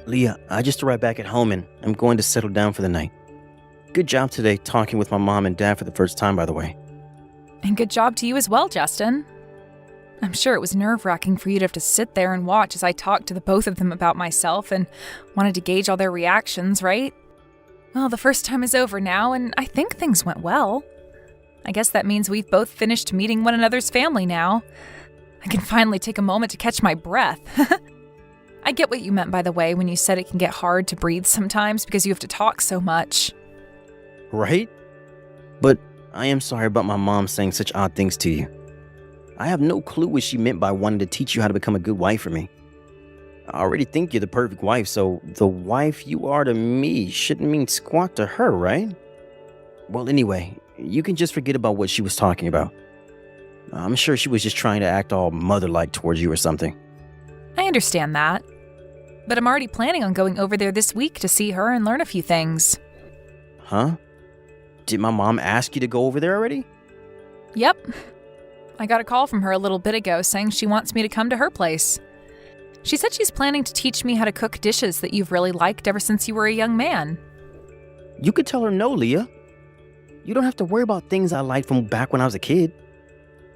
Leah, I just arrived back at home and I'm going to settle down for the night. Good job today talking with my mom and dad for the first time, by the way. And good job to you as well, Justin. I'm sure it was nerve-wracking for you to have to sit there and watch as I talked to the both of them about myself and wanted to gauge all their reactions, right? Well, the first time is over now, and I think things went well. I guess that means we've both finished meeting one another's family now. I can finally take a moment to catch my breath. I get what you meant, by the way, when you said it can get hard to breathe sometimes because you have to talk so much. Right? But I am sorry about my mom saying such odd things to you. I have no clue what she meant by wanting to teach you how to become a good wife for me. I already think you're the perfect wife, so the wife you are to me shouldn't mean squat to her, right? Well, anyway, you can just forget about what she was talking about. I'm sure she was just trying to act all mother-like towards you or something. I understand that. But I'm already planning on going over there this week to see her and learn a few things. Huh? Did my mom ask you to go over there already? Yep. I got a call from her a little bit ago saying she wants me to come to her place. She said she's planning to teach me how to cook dishes that you've really liked ever since you were a young man. You could tell her no, Leah. You don't have to worry about things I liked from back when I was a kid.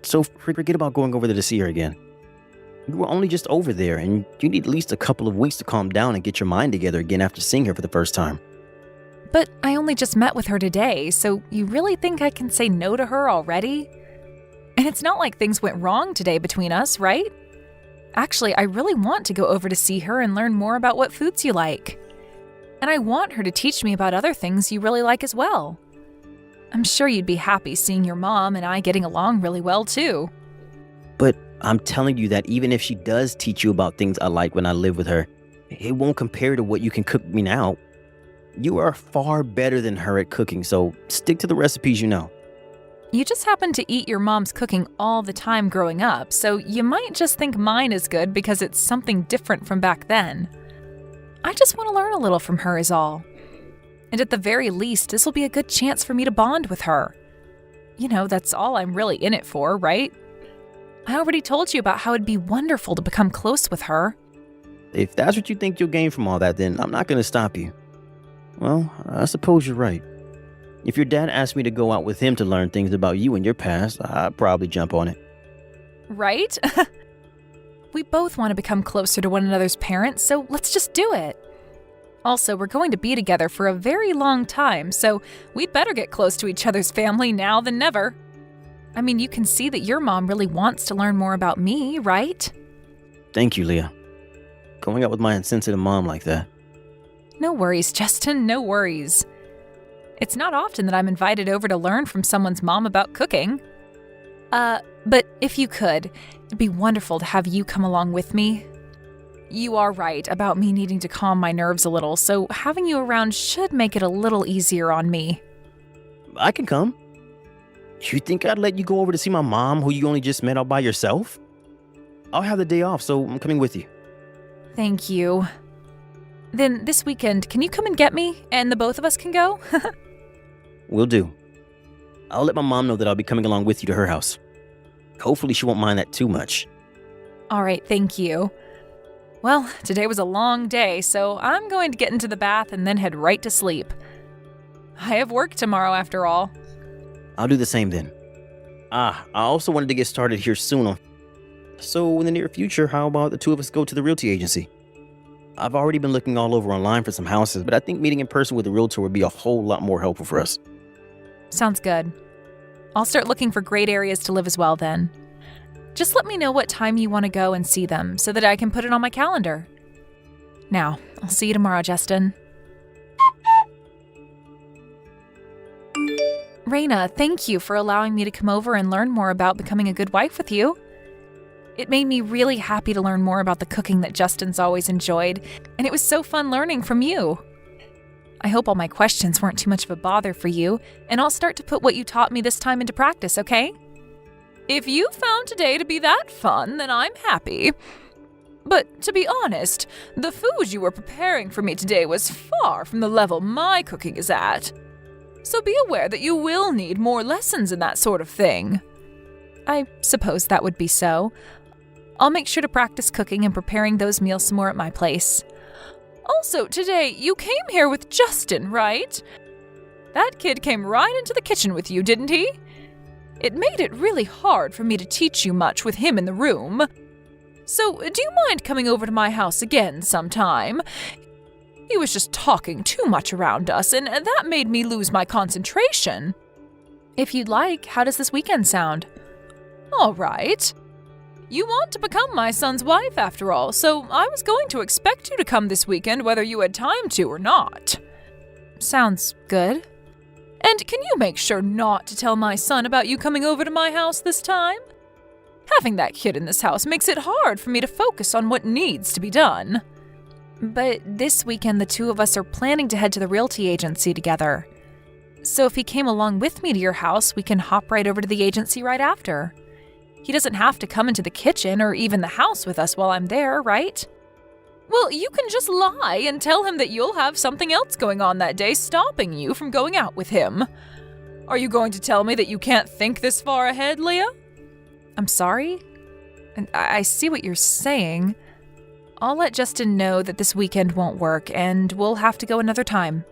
So forget about going over there to see her again. You were only just over there, and you need at least a couple of weeks to calm down and get your mind together again after seeing her for the first time. But I only just met with her today, so you really think I can say no to her already? And it's not like things went wrong today between us, right? Actually, I really want to go over to see her and learn more about what foods you like. And I want her to teach me about other things you really like as well. I'm sure you'd be happy seeing your mom and I getting along really well, too. But I'm telling you that even if she does teach you about things I like when I live with her, it won't compare to what you can cook me now. You are far better than her at cooking, so stick to the recipes you know. You just happen to eat your mom's cooking all the time growing up, so you might just think mine is good because it's something different from back then. I just want to learn a little from her is all. And at the very least, this will be a good chance for me to bond with her. You know, that's all I'm really in it for, right? I already told you about how it'd be wonderful to become close with her. If that's what you think you'll gain from all that, then I'm not going to stop you. Well, I suppose you're right. If your dad asked me to go out with him to learn things about you and your past, I'd probably jump on it. Right? We both want to become closer to one another's parents, so let's just do it. Also, we're going to be together for a very long time, so we'd better get close to each other's family now than never. I mean, you can see that your mom really wants to learn more about me, right? Thank you, Leah. Going out with my insensitive mom like that. No worries, Justin, no worries. It's not often that I'm invited over to learn from someone's mom about cooking. But if you could, it'd be wonderful to have you come along with me. You are right about me needing to calm my nerves a little, so having you around should make it a little easier on me. I can come. You think I'd let you go over to see my mom, who you only just met all by yourself? I'll have the day off, so I'm coming with you. Thank you. Then this weekend, can you come and get me, and the both of us can go? Will do. I'll let my mom know that I'll be coming along with you to her house. Hopefully she won't mind that too much. All right, thank you. Well, today was a long day, so I'm going to get into the bath and then head right to sleep. I have work tomorrow after all. I'll do the same then. I also wanted to get started here soon. So in the near future, how about the two of us go to the realty agency? I've already been looking all over online for some houses, but I think meeting in person with a realtor would be a whole lot more helpful for us. Sounds good. I'll start looking for great areas to live as well then. Just let me know what time you want to go and see them so that I can put it on my calendar. Now, I'll see you tomorrow, Justin. Rena, thank you for allowing me to come over and learn more about becoming a good wife with you. It made me really happy to learn more about the cooking that Justin's always enjoyed, and it was so fun learning from you. I hope all my questions weren't too much of a bother for you, and I'll start to put what you taught me this time into practice, okay? If you found today to be that fun, then I'm happy. But to be honest, the food you were preparing for me today was far from the level my cooking is at. So be aware that you will need more lessons in that sort of thing. I suppose that would be so. I'll make sure to practice cooking and preparing those meals some more at my place. Also, today, you came here with Justin, right? That kid came right into the kitchen with you, didn't he? It made it really hard for me to teach you much with him in the room. So, do you mind coming over to my house again sometime? He was just talking too much around us, and that made me lose my concentration. If you'd like, how does this weekend sound? All right. You want to become my son's wife, after all, so I was going to expect you to come this weekend whether you had time to or not. Sounds good. And can you make sure not to tell my son about you coming over to my house this time? Having that kid in this house makes it hard for me to focus on what needs to be done. But this weekend the two of us are planning to head to the realty agency together. So if he came along with me to your house, we can hop right over to the agency right after. He doesn't have to come into the kitchen or even the house with us while I'm there, right? Well, you can just lie and tell him that you'll have something else going on that day stopping you from going out with him. Are you going to tell me that you can't think this far ahead, Leah? I'm sorry? I see what you're saying. I'll let Justin know that this weekend won't work and we'll have to go another time.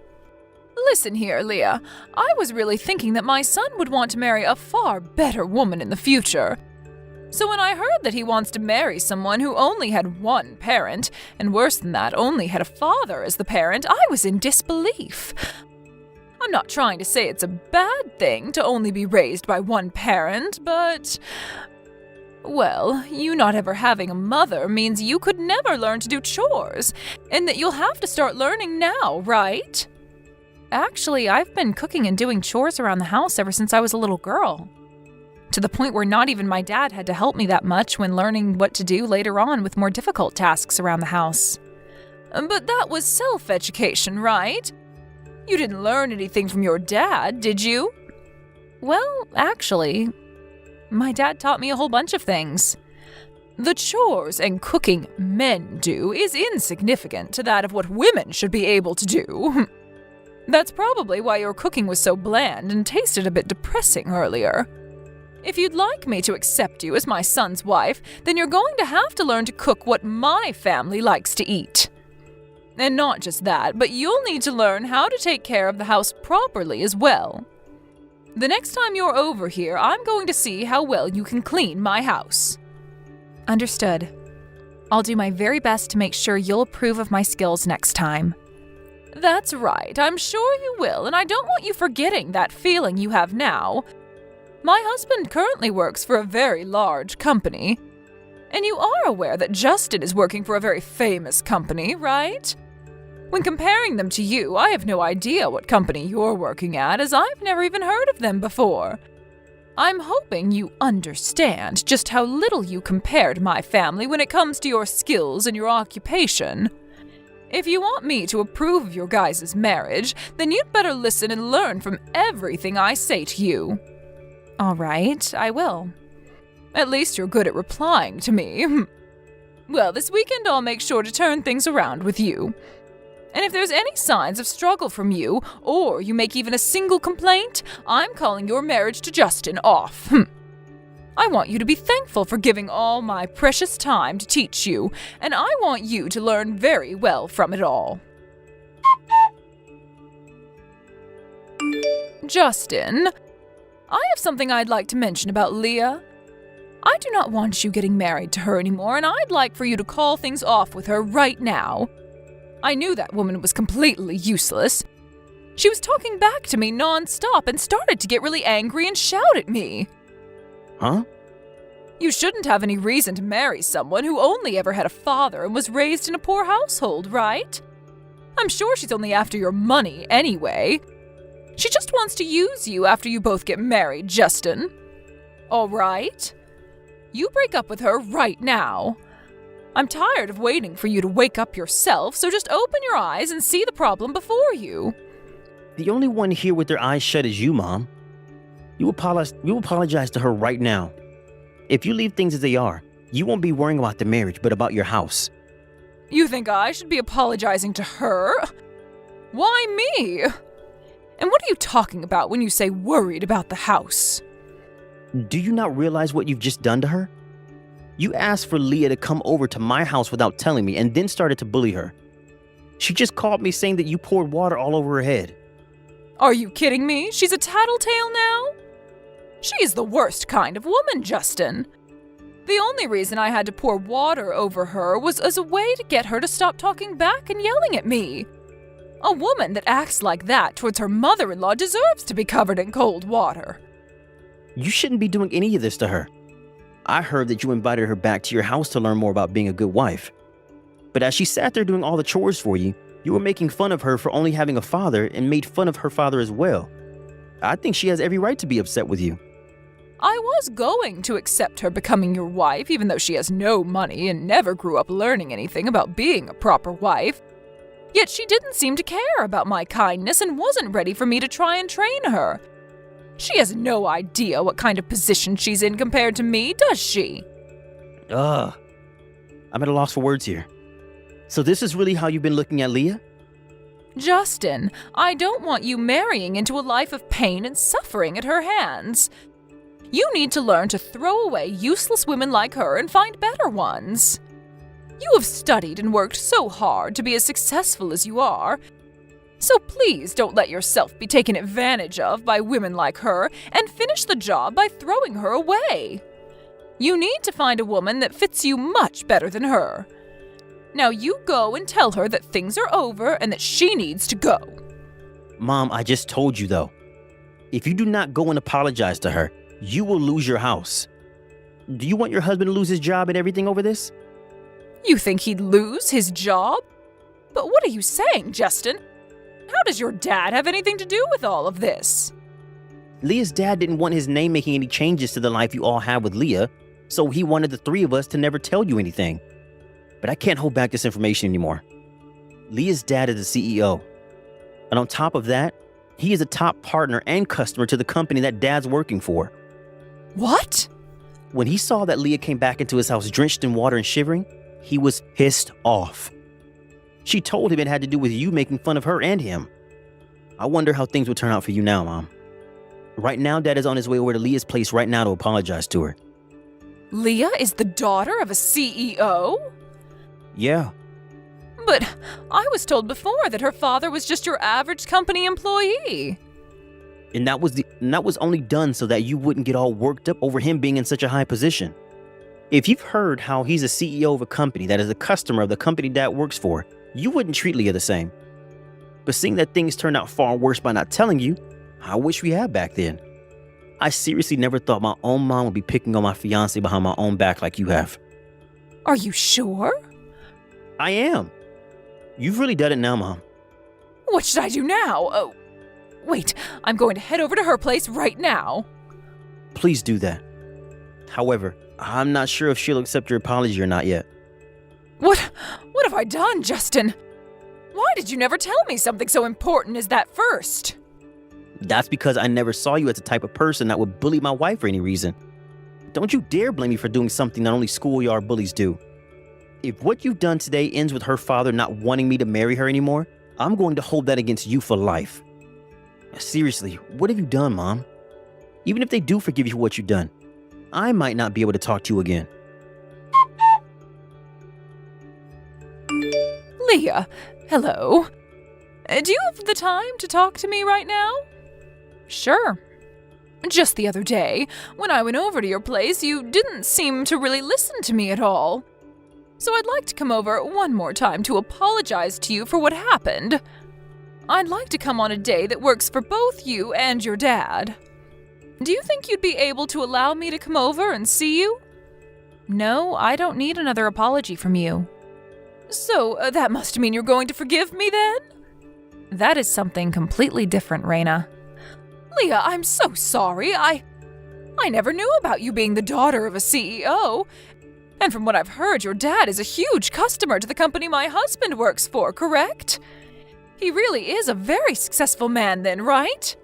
Listen here, Leah. I was really thinking that my son would want to marry a far better woman in the future. So when I heard that he wants to marry someone who only had one parent, and worse than that, only had a father as the parent, I was in disbelief. I'm not trying to say it's a bad thing to only be raised by one parent, but... well, you not ever having a mother means you could never learn to do chores, and that you'll have to start learning now, right? Actually, I've been cooking and doing chores around the house ever since I was a little girl. To the point where not even my dad had to help me that much when learning what to do later on with more difficult tasks around the house. But that was self-education, right? You didn't learn anything from your dad, did you? Well, actually, my dad taught me a whole bunch of things. The chores and cooking men do is insignificant to that of what women should be able to do. That's probably why your cooking was so bland and tasted a bit depressing earlier. If you'd like me to accept you as my son's wife, then you're going to have to learn to cook what my family likes to eat. And not just that, but you'll need to learn how to take care of the house properly as well. The next time you're over here, I'm going to see how well you can clean my house. Understood. I'll do my very best to make sure you'll approve of my skills next time. That's right, I'm sure you will, and I don't want you forgetting that feeling you have now. My husband currently works for a very large company. And you are aware that Justin is working for a very famous company, right? When comparing them to you, I have no idea what company you're working at, as I've never even heard of them before. I'm hoping you understand just how little you compare to my family when it comes to your skills and your occupation. If you want me to approve of your guys' marriage, then you'd better listen and learn from everything I say to you. All right, I will. At least you're good at replying to me. Well, this weekend I'll make sure to turn things around with you. And if there's any signs of struggle from you, or you make even a single complaint, I'm calling your marriage to Justin off. I want you to be thankful for giving all my precious time to teach you, and I want you to learn very well from it all. Justin, I have something I'd like to mention about Leah. I do not want you getting married to her anymore, and I'd like for you to call things off with her right now. I knew that woman was completely useless. She was talking back to me non-stop and started to get really angry and shout at me. Huh? You shouldn't have any reason to marry someone who only ever had a father and was raised in a poor household, right? I'm sure she's only after your money anyway. She just wants to use you after you both get married, Justin. All right? You break up with her right now. I'm tired of waiting for you to wake up yourself, so just open your eyes and see the problem before you. The only one here with their eyes shut is you, Mom. You apologize to her right now. If you leave things as they are, you won't be worrying about the marriage, but about your house. You think I should be apologizing to her? Why me? And what are you talking about when you say worried about the house? Do you not realize what you've just done to her? You asked for Leah to come over to my house without telling me and then started to bully her. She just called me saying that you poured water all over her head. Are you kidding me? She's a tattletale now? She is the worst kind of woman, Justin. The only reason I had to pour water over her was as a way to get her to stop talking back and yelling at me. A woman that acts like that towards her mother-in-law deserves to be covered in cold water. You shouldn't be doing any of this to her. I heard that you invited her back to your house to learn more about being a good wife. But as she sat there doing all the chores for you, you were making fun of her for only having a father and made fun of her father as well. I think she has every right to be upset with you. I was going to accept her becoming your wife, even though she has no money and never grew up learning anything about being a proper wife. Yet she didn't seem to care about my kindness and wasn't ready for me to try and train her. She has no idea what kind of position she's in compared to me, does she? I'm at a loss for words here. So this is really how you've been looking at Leah? Justin, I don't want you marrying into a life of pain and suffering at her hands. You need to learn to throw away useless women like her and find better ones. You have studied and worked so hard to be as successful as you are. So please don't let yourself be taken advantage of by women like her and finish the job by throwing her away. You need to find a woman that fits you much better than her. Now you go and tell her that things are over and that she needs to go. Mom, I just told you though. If you do not go and apologize to her, you will lose your house. Do you want your husband to lose his job and everything over this? You think he'd lose his job? But what are you saying, Justin? How does your dad have anything to do with all of this? Leah's dad didn't want his name making any changes to the life you all have with Leah, so he wanted the three of us to never tell you anything. But I can't hold back this information anymore. Leah's dad is the CEO. And on top of that, he is a top partner and customer to the company that Dad's working for. What? When he saw that Leah came back into his house drenched in water and shivering, he was pissed off. She told him it had to do with you making fun of her and him. I wonder how things would turn out for you now, Mom. Right now, Dad is on his way over to Leah's place right now to apologize to her. Leah is the daughter of a CEO? Yeah. But I was told before that her father was just your average company employee. And that was only done so that you wouldn't get all worked up over him being in such a high position. If you've heard how he's a CEO of a company that is a customer of the company Dad works for, you wouldn't treat Leah the same. But seeing that things turned out far worse by not telling you, I wish we had back then. I seriously never thought my own mom would be picking on my fiancé behind my own back like you have. Are you sure? I am. You've really done it now, Mom. What should I do now? Oh, wait, I'm going to head over to her place right now. Please do that. However, I'm not sure if she'll accept your apology or not yet. What have I done, Justin? Why did you never tell me something so important as that first? That's because I never saw you as the type of person that would bully my wife for any reason. Don't you dare blame me for doing something that only schoolyard bullies do. If what you've done today ends with her father not wanting me to marry her anymore, I'm going to hold that against you for life. Seriously, what have you done, Mom? Even if they do forgive you for what you've done, I might not be able to talk to you again. Leah, hello. Do you have the time to talk to me right now? Sure. Just the other day, when I went over to your place, you didn't seem to really listen to me at all. So I'd like to come over one more time to apologize to you for what happened. I'd like to come on a day that works for both you and your dad. Do you think you'd be able to allow me to come over and see you? No, I don't need another apology from you. So that must mean you're going to forgive me then? That is something completely different, Rena. Leah, I'm so sorry. I never knew about you being the daughter of a CEO. And from what I've heard, your dad is a huge customer to the company my husband works for, correct? He really is a very successful man then, right?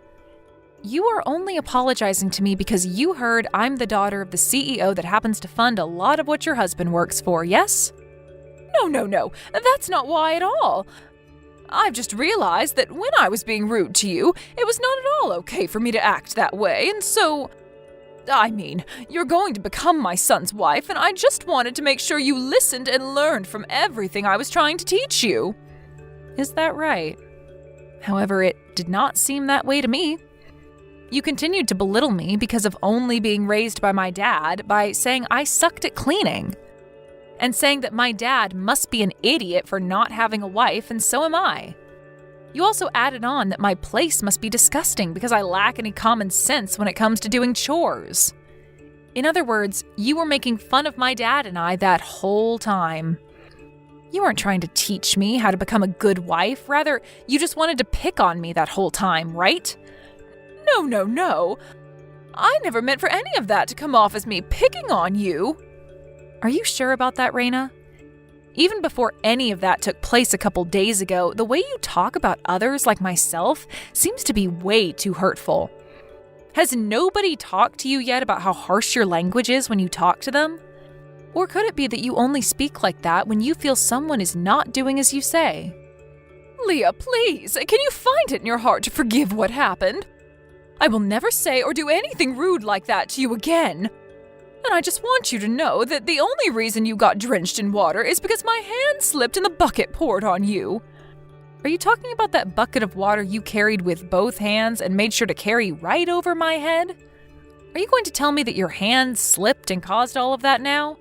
You are only apologizing to me because you heard I'm the daughter of the CEO that happens to fund a lot of what your husband works for, yes? No. That's not why at all. I've just realized that when I was being rude to you, it was not at all okay for me to act that way, and so... I mean, you're going to become my son's wife, and I just wanted to make sure you listened and learned from everything I was trying to teach you. Is that right? However, it did not seem that way to me. You continued to belittle me because of only being raised by my dad by saying I sucked at cleaning, and saying that my dad must be an idiot for not having a wife, and so am I. You also added on that my place must be disgusting because I lack any common sense when it comes to doing chores. In other words, you were making fun of my dad and I that whole time. You weren't trying to teach me how to become a good wife. Rather, you just wanted to pick on me that whole time, right? No. I never meant for any of that to come off as me picking on you. Are you sure about that, Rena? Even before any of that took place a couple days ago, the way you talk about others like myself seems to be way too hurtful. Has nobody talked to you yet about how harsh your language is when you talk to them? Or could it be that you only speak like that when you feel someone is not doing as you say? Leah, please, can you find it in your heart to forgive what happened? I will never say or do anything rude like that to you again. And I just want you to know that the only reason you got drenched in water is because my hand slipped and the bucket poured on you. Are you talking about that bucket of water you carried with both hands and made sure to carry right over my head? Are you going to tell me that your hand slipped and caused all of that now?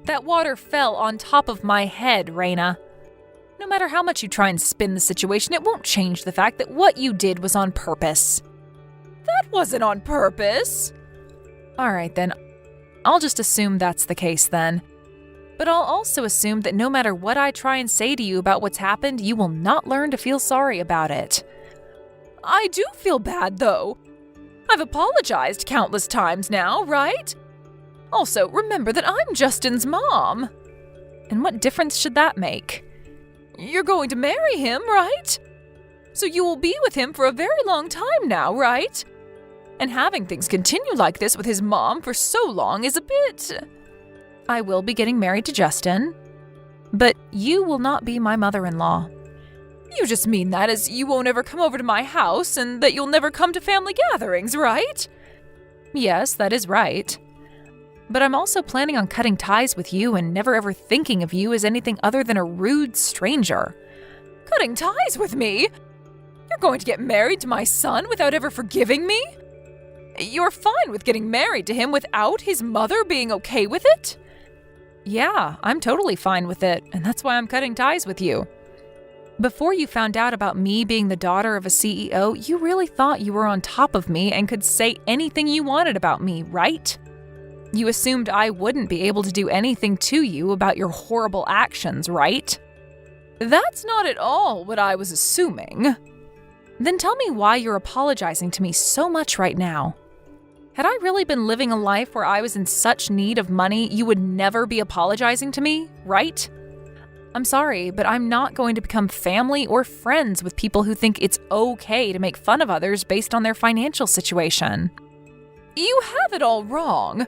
That water fell on top of my head, Rena. No matter how much you try and spin the situation, it won't change the fact that what you did was on purpose. That wasn't on purpose. All right, then. I'll just assume that's the case then. But I'll also assume that no matter what I try and say to you about what's happened, you will not learn to feel sorry about it. I do feel bad, though. I've apologized countless times now, right? Also, remember that I'm Justin's mom. And what difference should that make? You're going to marry him, right? So you will be with him for a very long time now, right? And having things continue like this with his mom for so long is a bit... I will be getting married to Justin, but you will not be my mother-in-law. You just mean that as you won't ever come over to my house and that you'll never come to family gatherings, right? Yes, that is right. But I'm also planning on cutting ties with you and never ever thinking of you as anything other than a rude stranger. Cutting ties with me? You're going to get married to my son without ever forgiving me? You're fine with getting married to him without his mother being okay with it? Yeah, I'm totally fine with it, and that's why I'm cutting ties with you. Before you found out about me being the daughter of a CEO, you really thought you were on top of me and could say anything you wanted about me, right? You assumed I wouldn't be able to do anything to you about your horrible actions, right? That's not at all what I was assuming. Then tell me why you're apologizing to me so much right now. Had I really been living a life where I was in such need of money, you would never be apologizing to me, right? I'm sorry, but I'm not going to become family or friends with people who think it's okay to make fun of others based on their financial situation. You have it all wrong.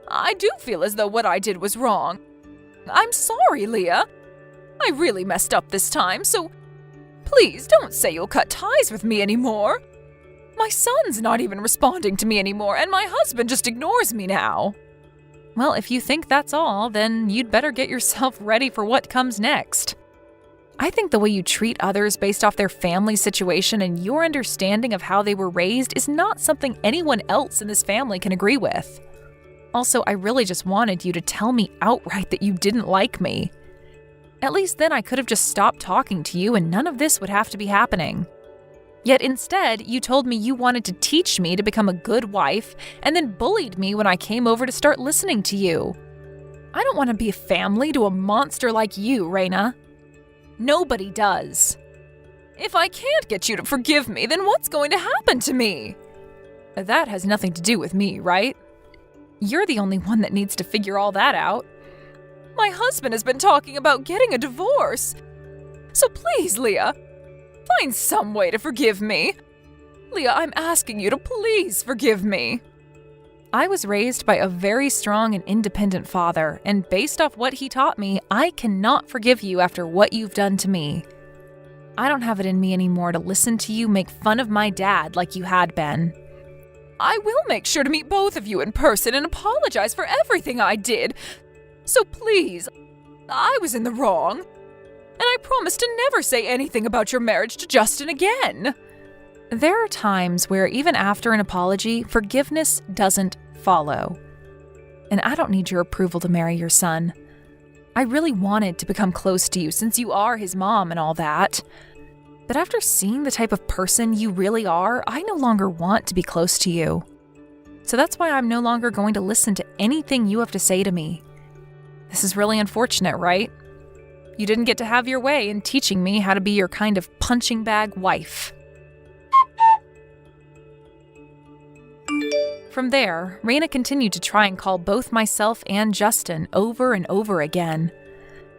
I do feel as though what I did was wrong. I'm sorry, Leah. I really messed up this time, so please don't say you'll cut ties with me anymore. My son's not even responding to me anymore, and my husband just ignores me now. Well, if you think that's all, then you'd better get yourself ready for what comes next. I think the way you treat others based off their family situation and your understanding of how they were raised is not something anyone else in this family can agree with. Also, I really just wanted you to tell me outright that you didn't like me. At least then I could have just stopped talking to you and none of this would have to be happening. Yet instead, you told me you wanted to teach me to become a good wife and then bullied me when I came over to start listening to you. I don't want to be a family to a monster like you, Rena. Nobody does. If I can't get you to forgive me, then what's going to happen to me? That has nothing to do with me, right? You're the only one that needs to figure all that out. My husband has been talking about getting a divorce. So please, Leah, find some way to forgive me. Leah, I'm asking you to please forgive me. I was raised by a very strong and independent father, and based off what he taught me, I cannot forgive you after what you've done to me. I don't have it in me anymore to listen to you make fun of my dad like you had been. I will make sure to meet both of you in person and apologize for everything I did. So please, I was in the wrong. and I promise to never say anything about your marriage to Justin again. There are times where even after an apology, forgiveness doesn't follow. And I don't need your approval to marry your son. I really wanted to become close to you since you are his mom and all that. But after seeing the type of person you really are, I no longer want to be close to you. So that's why I'm no longer going to listen to anything you have to say to me. This is really unfortunate, right? You didn't get to have your way in teaching me how to be your kind of punching bag wife. From there, Rena continued to try and call both myself and Justin over and over again.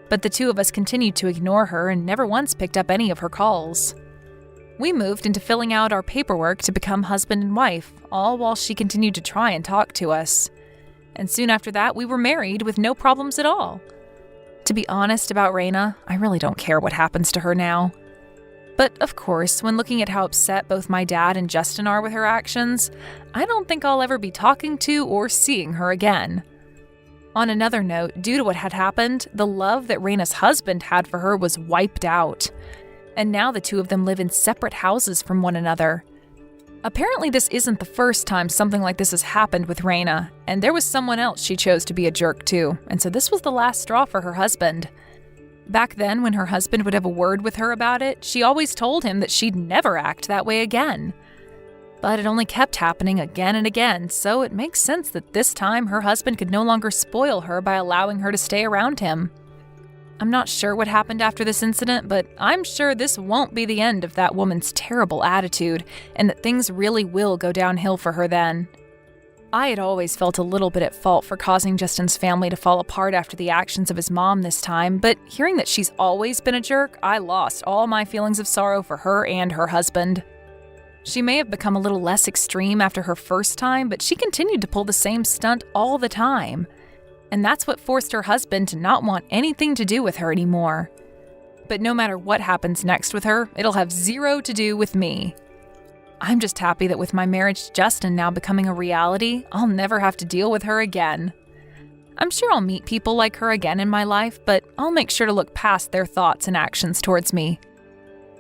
But the two of us continued to ignore her and never once picked up any of her calls. We moved into filling out our paperwork to become husband and wife, all while she continued to try and talk to us. And soon after that, we were married with no problems at all. To be honest about Rena, I really don't care what happens to her now. But of course, when looking at how upset both my dad and Justin are with her actions, I don't think I'll ever be talking to or seeing her again. On another note, due to what had happened, the love that Rena's husband had for her was wiped out. And now the two of them live in separate houses from one another. Apparently this isn't the first time something like this has happened with Rena, and there was someone else she chose to be a jerk to, and so this was the last straw for her husband. Back then, when her husband would have a word with her about it, she always told him that she'd never act that way again. But it only kept happening again and again, so it makes sense that this time her husband could no longer spoil her by allowing her to stay around him. I'm not sure what happened after this incident, but I'm sure this won't be the end of that woman's terrible attitude, and that things really will go downhill for her then. I had always felt a little bit at fault for causing Justin's family to fall apart after the actions of his mom this time, but hearing that she's always been a jerk, I lost all my feelings of sorrow for her and her husband. She may have become a little less extreme after her first time, but she continued to pull the same stunt all the time. And that's what forced her husband to not want anything to do with her anymore. But no matter what happens next with her, it'll have zero to do with me. I'm just happy that with my marriage to Justin now becoming a reality, I'll never have to deal with her again. I'm sure I'll meet people like her again in my life, but I'll make sure to look past their thoughts and actions towards me.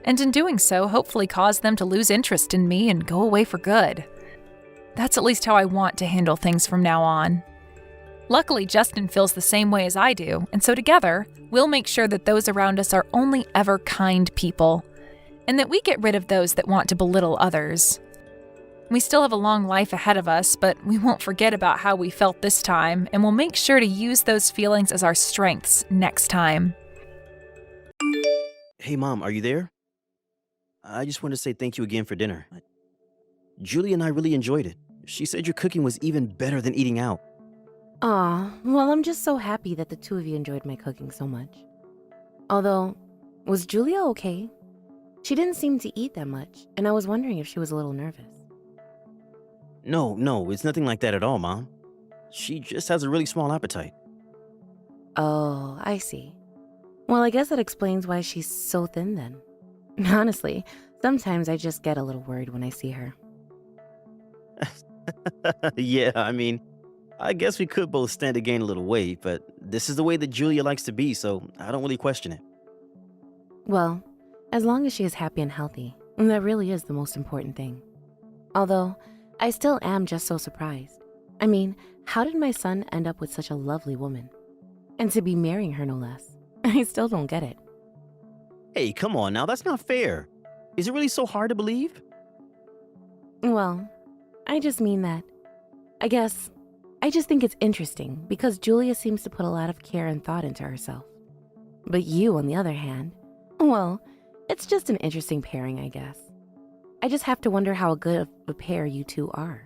And in doing so, hopefully cause them to lose interest in me and go away for good. That's at least how I want to handle things from now on. Luckily, Justin feels the same way as I do, and so together, we'll make sure that those around us are only ever kind people, and that we get rid of those that want to belittle others. We still have a long life ahead of us, but we won't forget about how we felt this time, and we'll make sure to use those feelings as our strengths next time. Hey, Mom, are you there? I just wanted to say thank you again for dinner. Julie and I really enjoyed it. She said your cooking was even better than eating out. Aw, well, I'm just so happy that the two of you enjoyed my cooking so much. Although, was Julia okay? She didn't seem to eat that much, and I was wondering if she was a little nervous. No, it's nothing like that at all, Mom. She just has a really small appetite. Oh, I see. Well, I guess that explains why she's so thin then. Honestly, sometimes I just get a little worried when I see her. Yeah, I guess we could both stand to gain a little weight, but this is the way that Julia likes to be, so I don't really question it. Well, as long as she is happy and healthy, that really is the most important thing. Although, I still am just so surprised. How did my son end up with such a lovely woman? And to be marrying her, no less. I still don't get it. Hey, come on now, that's not fair. Is it really so hard to believe? Well, I just mean that. I just think it's interesting because Julia seems to put a lot of care and thought into herself. But you, on the other hand, well, it's just an interesting pairing, I guess. I just have to wonder how good of a pair you two are.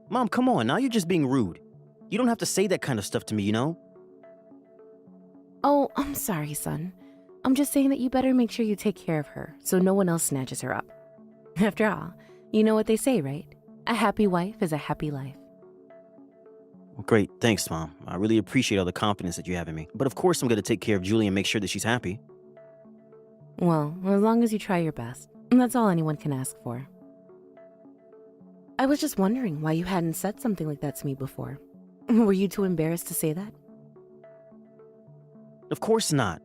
Mom, come on, now you're just being rude. You don't have to say that kind of stuff to me, you know? Oh, I'm sorry, son. I'm just saying that you better make sure you take care of her so no one else snatches her up. After all, you know what they say, right? A happy wife is a happy life. Well, great, thanks, Mom. I really appreciate all the confidence that you have in me. But of course I'm going to take care of Julie and make sure that she's happy. Well, as long as you try your best, that's all anyone can ask for. I was just wondering why you hadn't said something like that to me before. Were you too embarrassed to say that? Of course not.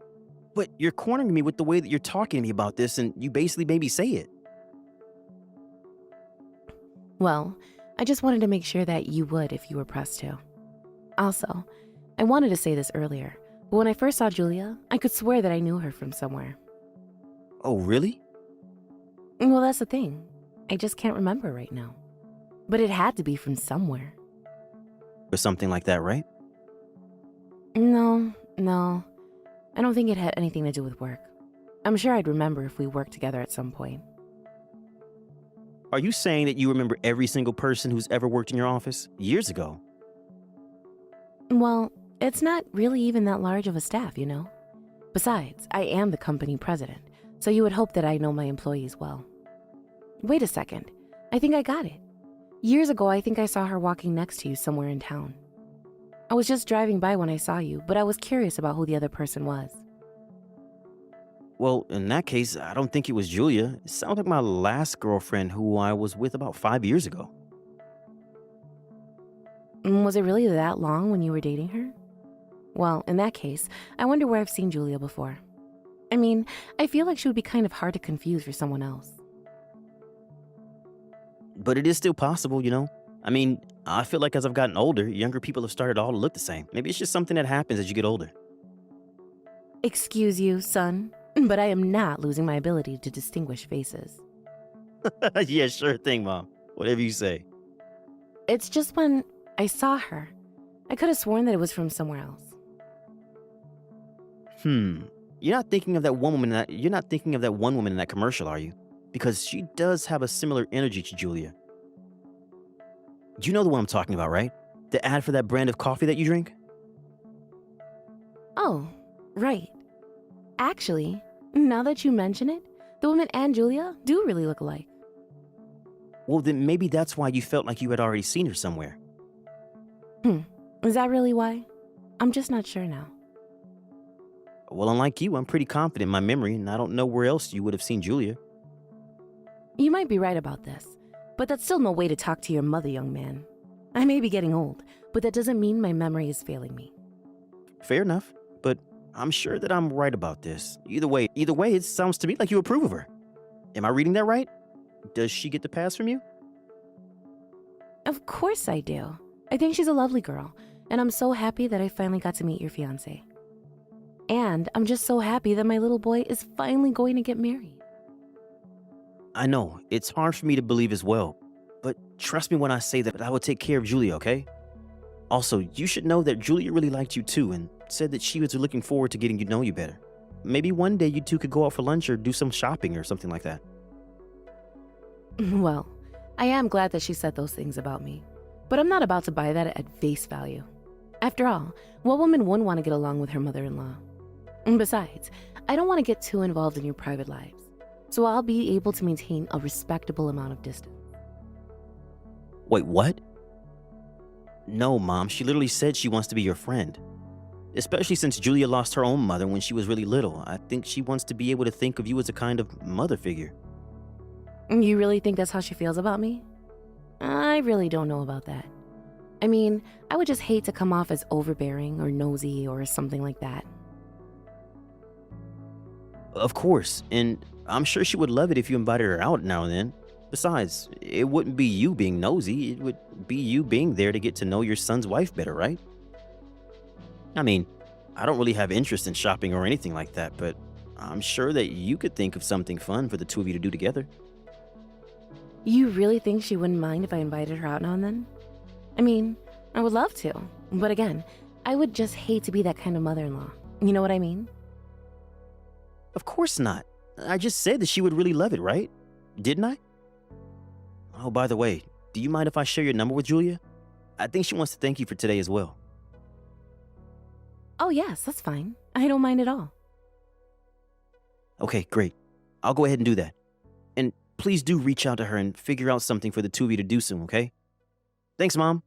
But you're cornering me with the way that you're talking to me about this, and you basically made me say it. Well, I just wanted to make sure that you would if you were pressed to. Also, I wanted to say this earlier, but when I first saw Julia, I could swear that I knew her from somewhere. Oh, really? Well, that's the thing. I just can't remember right now. But it had to be from somewhere. Or something like that, right? No. I don't think it had anything to do with work. I'm sure I'd remember if we worked together at some point. Are you saying that you remember every single person who's ever worked in your office years ago? Well, it's not really even that large of a staff, you know? Besides, I am the company president, so you would hope that I know my employees well. Wait a second. I think I got it. Years ago, I think I saw her walking next to you somewhere in town. I was just driving by when I saw you, but I was curious about who the other person was. Well, in that case, I don't think it was Julia. It sounds like my last girlfriend who I was with about 5 years ago. Was it really that long when you were dating her? Well, in that case, I wonder where I've seen Julia before. I mean, I feel like she would be kind of hard to confuse for someone else. But it is still possible, you know? I mean, I feel like as I've gotten older, younger people have started all to look the same. Maybe it's just something that happens as you get older. Excuse you, son, but I am not losing my ability to distinguish faces. Yeah, sure thing, Mom. Whatever you say. It's just when I saw her, I could have sworn that it was from somewhere else. You're not thinking of that one woman in that commercial, are you? Because she does have a similar energy to Julia. You know the one I'm talking about, right? The ad for that brand of coffee that you drink? Oh, right. Actually, now that you mention it, the woman and Julia do really look alike. Well, then maybe that's why you felt like you had already seen her somewhere. Is that really why? I'm just not sure now. Well, unlike you, I'm pretty confident in my memory, and I don't know where else you would have seen Julia. You might be right about this, but that's still no way to talk to your mother, young man. I may be getting old, but that doesn't mean my memory is failing me. Fair enough, but I'm sure that I'm right about this. Either way, it sounds to me like you approve of her. Am I reading that right? Does she get the pass from you? Of course I do. I think she's a lovely girl, and I'm so happy that I finally got to meet your fiancé. And I'm just so happy that my little boy is finally going to get married. I know, it's hard for me to believe as well, but trust me when I say that I will take care of Julia, okay? Also, you should know that Julia really liked you too and said that she was looking forward to getting to know you better. Maybe one day you two could go out for lunch or do some shopping or something like that. Well, I am glad that she said those things about me, but I'm not about to buy that at face value. After all, what woman wouldn't want to get along with her mother-in-law? And besides, I don't want to get too involved in your private lives, so I'll be able to maintain a respectable amount of distance. Wait, what? No, Mom, she literally said she wants to be your friend. Especially since Julia lost her own mother when she was really little. I think she wants to be able to think of you as a kind of mother figure. You really think that's how she feels about me? I really don't know about that. I mean, I would just hate to come off as overbearing or nosy or something like that. Of course, and I'm sure she would love it if you invited her out now and then. Besides, it wouldn't be you being nosy, it would be you being there to get to know your son's wife better, right? I mean, I don't really have interest in shopping or anything like that, but I'm sure that you could think of something fun for the two of you to do together. You really think she wouldn't mind if I invited her out now and then? I mean, I would love to, but again, I would just hate to be that kind of mother-in-law. You know what I mean? Of course not. I just said that she would really love it, right? Didn't I? Oh, by the way, do you mind if I share your number with Julia? I think she wants to thank you for today as well. Oh yes, that's fine. I don't mind at all. Okay, great. I'll go ahead and do that. And please do reach out to her and figure out something for the two of you to do soon, okay? Thanks, Mom.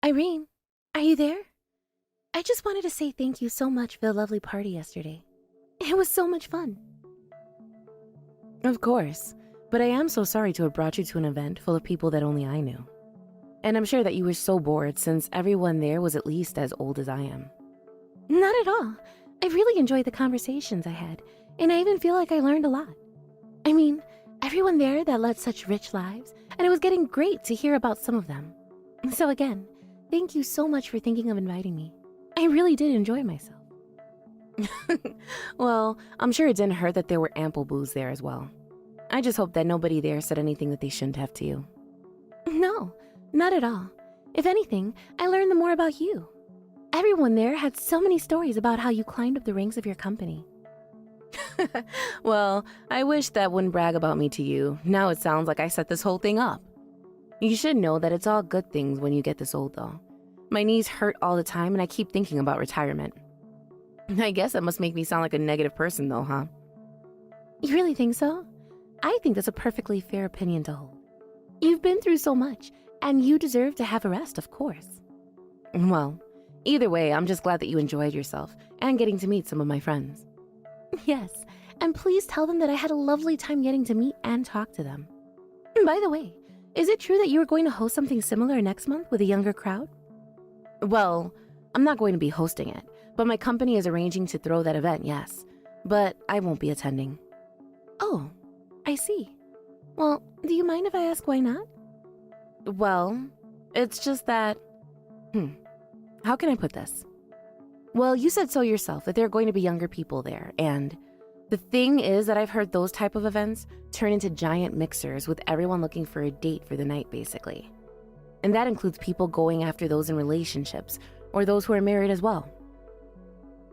Irene, are you there? I just wanted to say thank you so much for the lovely party yesterday. It was so much fun. Of course, but I am so sorry to have brought you to an event full of people that only I knew. And I'm sure that you were so bored since everyone there was at least as old as I am. Not at all. I really enjoyed the conversations I had, and I even feel like I learned a lot. I mean, everyone there that led such rich lives, and it was getting great to hear about some of them. So again, thank you so much for thinking of inviting me. I really did enjoy myself. Well, I'm sure it didn't hurt that there were ample booze there as well. I just hope that nobody there said anything that they shouldn't have to you. No, not at all. If anything, I learned more about you. Everyone there had so many stories about how you climbed up the ranks of your company. Well, I wish that wouldn't brag about me to you. Now it sounds like I set this whole thing up. You should know that it's all good things when you get this old, though. My knees hurt all the time, and I keep thinking about retirement. I guess that must make me sound like a negative person, though, huh? You really think so? I think that's a perfectly fair opinion to hold. You've been through so much, and you deserve to have a rest, of course. Well, either way, I'm just glad that you enjoyed yourself and getting to meet some of my friends. Yes, and please tell them that I had a lovely time getting to meet and talk to them. By the way, is it true that you are going to host something similar next month with a younger crowd? Well, I'm not going to be hosting it, but my company is arranging to throw that event, yes. But I won't be attending. Oh, I see. Well, do you mind if I ask why not? Well, it's just that... How can I put this? Well, you said so yourself that there are going to be younger people there, and the thing is that I've heard those type of events turn into giant mixers with everyone looking for a date for the night, basically. And that includes people going after those in relationships or those who are married as well.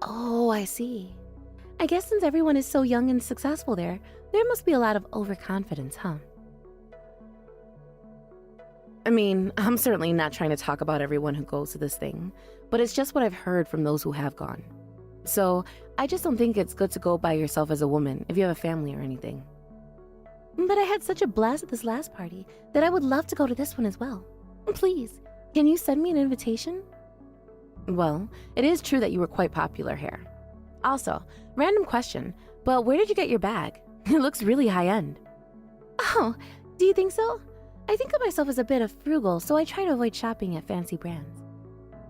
Oh, I see. I guess since everyone is so young and successful there must be a lot of overconfidence, huh? I mean, I'm certainly not trying to talk about everyone who goes to this thing, but it's just what I've heard from those who have gone. So I just don't think it's good to go by yourself as a woman if you have a family or anything. But I had such a blast at this last party that I would love to go to this one as well. Please, can you send me an invitation? Well, it is true that you were quite popular here. Also, random question, but where did you get your bag? It looks really high-end. Oh, do you think so? I think of myself as a bit of frugal, so I try to avoid shopping at fancy brands.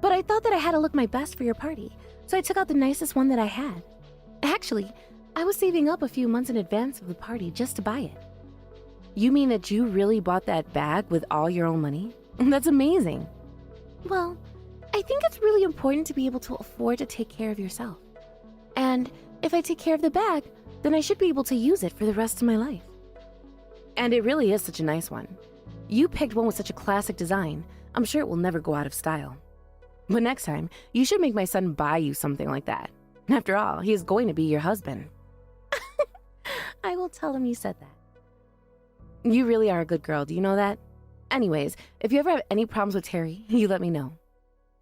But I thought that I had to look my best for your party, so I took out the nicest one that I had. Actually, I was saving up a few months in advance of the party just to buy it. You mean that you really bought that bag with all your own money? That's amazing. Well, I think it's really important to be able to afford to take care of yourself. And if I take care of the bag, then I should be able to use it for the rest of my life. And it really is such a nice one. You picked one with such a classic design. I'm sure it will never go out of style. But next time, you should make my son buy you something like that. After all, he is going to be your husband. I will tell him you said that. You really are a good girl, do you know that? Anyways, if you ever have any problems with Terry, you let me know.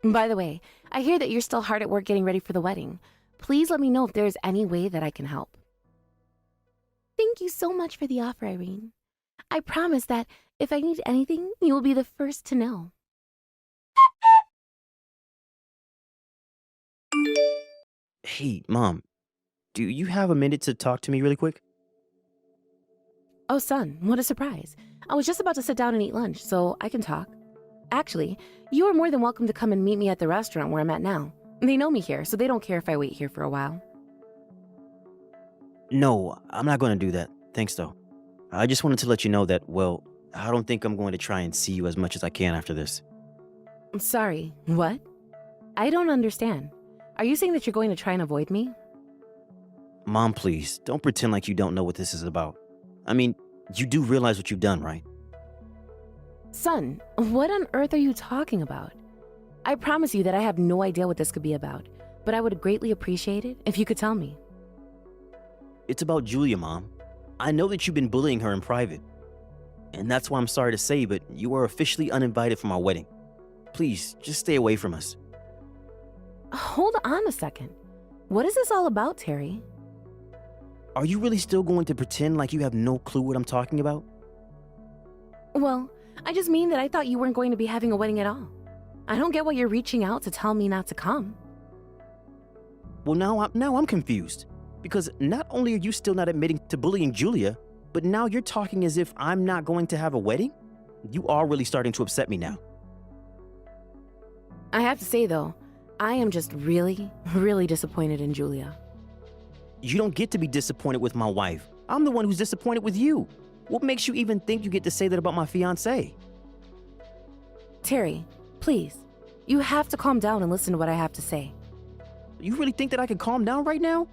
By the way, I hear that you're still hard at work getting ready for the wedding. Please let me know if there's any way that I can help. Thank you so much for the offer, Irene. I promise that if I need anything, you will be the first to know. Hey, Mom, do you have a minute to talk to me really quick? Oh, son, what a surprise. I was just about to sit down and eat lunch, so I can talk. Actually, you are more than welcome to come and meet me at the restaurant where I'm at now. They know me here, so they don't care if I wait here for a while. No, I'm not going to do that. Thanks, though. I just wanted to let you know that, well, I don't think I'm going to try and see you as much as I can after this. I'm sorry, what? I don't understand. Are you saying that you're going to try and avoid me? Mom, please, don't pretend like you don't know what this is about. I mean, you do realize what you've done, right? Son, what on earth are you talking about? I promise you that I have no idea what this could be about, but I would greatly appreciate it if you could tell me. It's about Julia, Mom. I know that you've been bullying her in private. And that's why I'm sorry to say, but you are officially uninvited from our wedding. Please, just stay away from us. Hold on a second. What is this all about, Terry? Are you really still going to pretend like you have no clue what I'm talking about? Well, I just mean that I thought you weren't going to be having a wedding at all. I don't get why you're reaching out to tell me not to come. Well, now I'm confused. Because not only are you still not admitting to bullying Julia, but now you're talking as if I'm not going to have a wedding? You are really starting to upset me now. I have to say, though, I am just really, really disappointed in Julia. You don't get to be disappointed with my wife. I'm the one who's disappointed with you. What makes you even think you get to say that about my fiancé? Terry, please, you have to calm down and listen to what I have to say. You really think that I can calm down right now?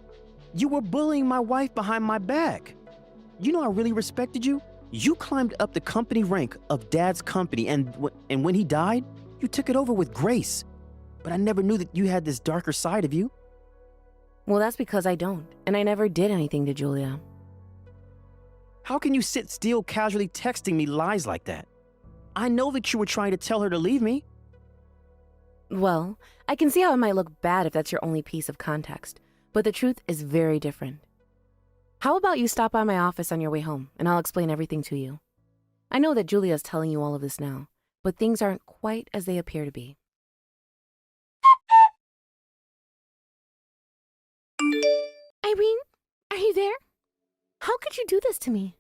You were bullying my wife behind my back. You know I really respected you. You climbed up the company rank of Dad's company, and when he died, you took it over with grace. But I never knew that you had this darker side of you. Well, that's because I don't, and I never did anything to Julia. How can you sit still casually texting me lies like that? I know that you were trying to tell her to leave me. Well, I can see how it might look bad if that's your only piece of context, but the truth is very different. How about you stop by my office on your way home, and I'll explain everything to you. I know that Julia is telling you all of this now, but things aren't quite as they appear to be. Irene, are you there? How could you do this to me?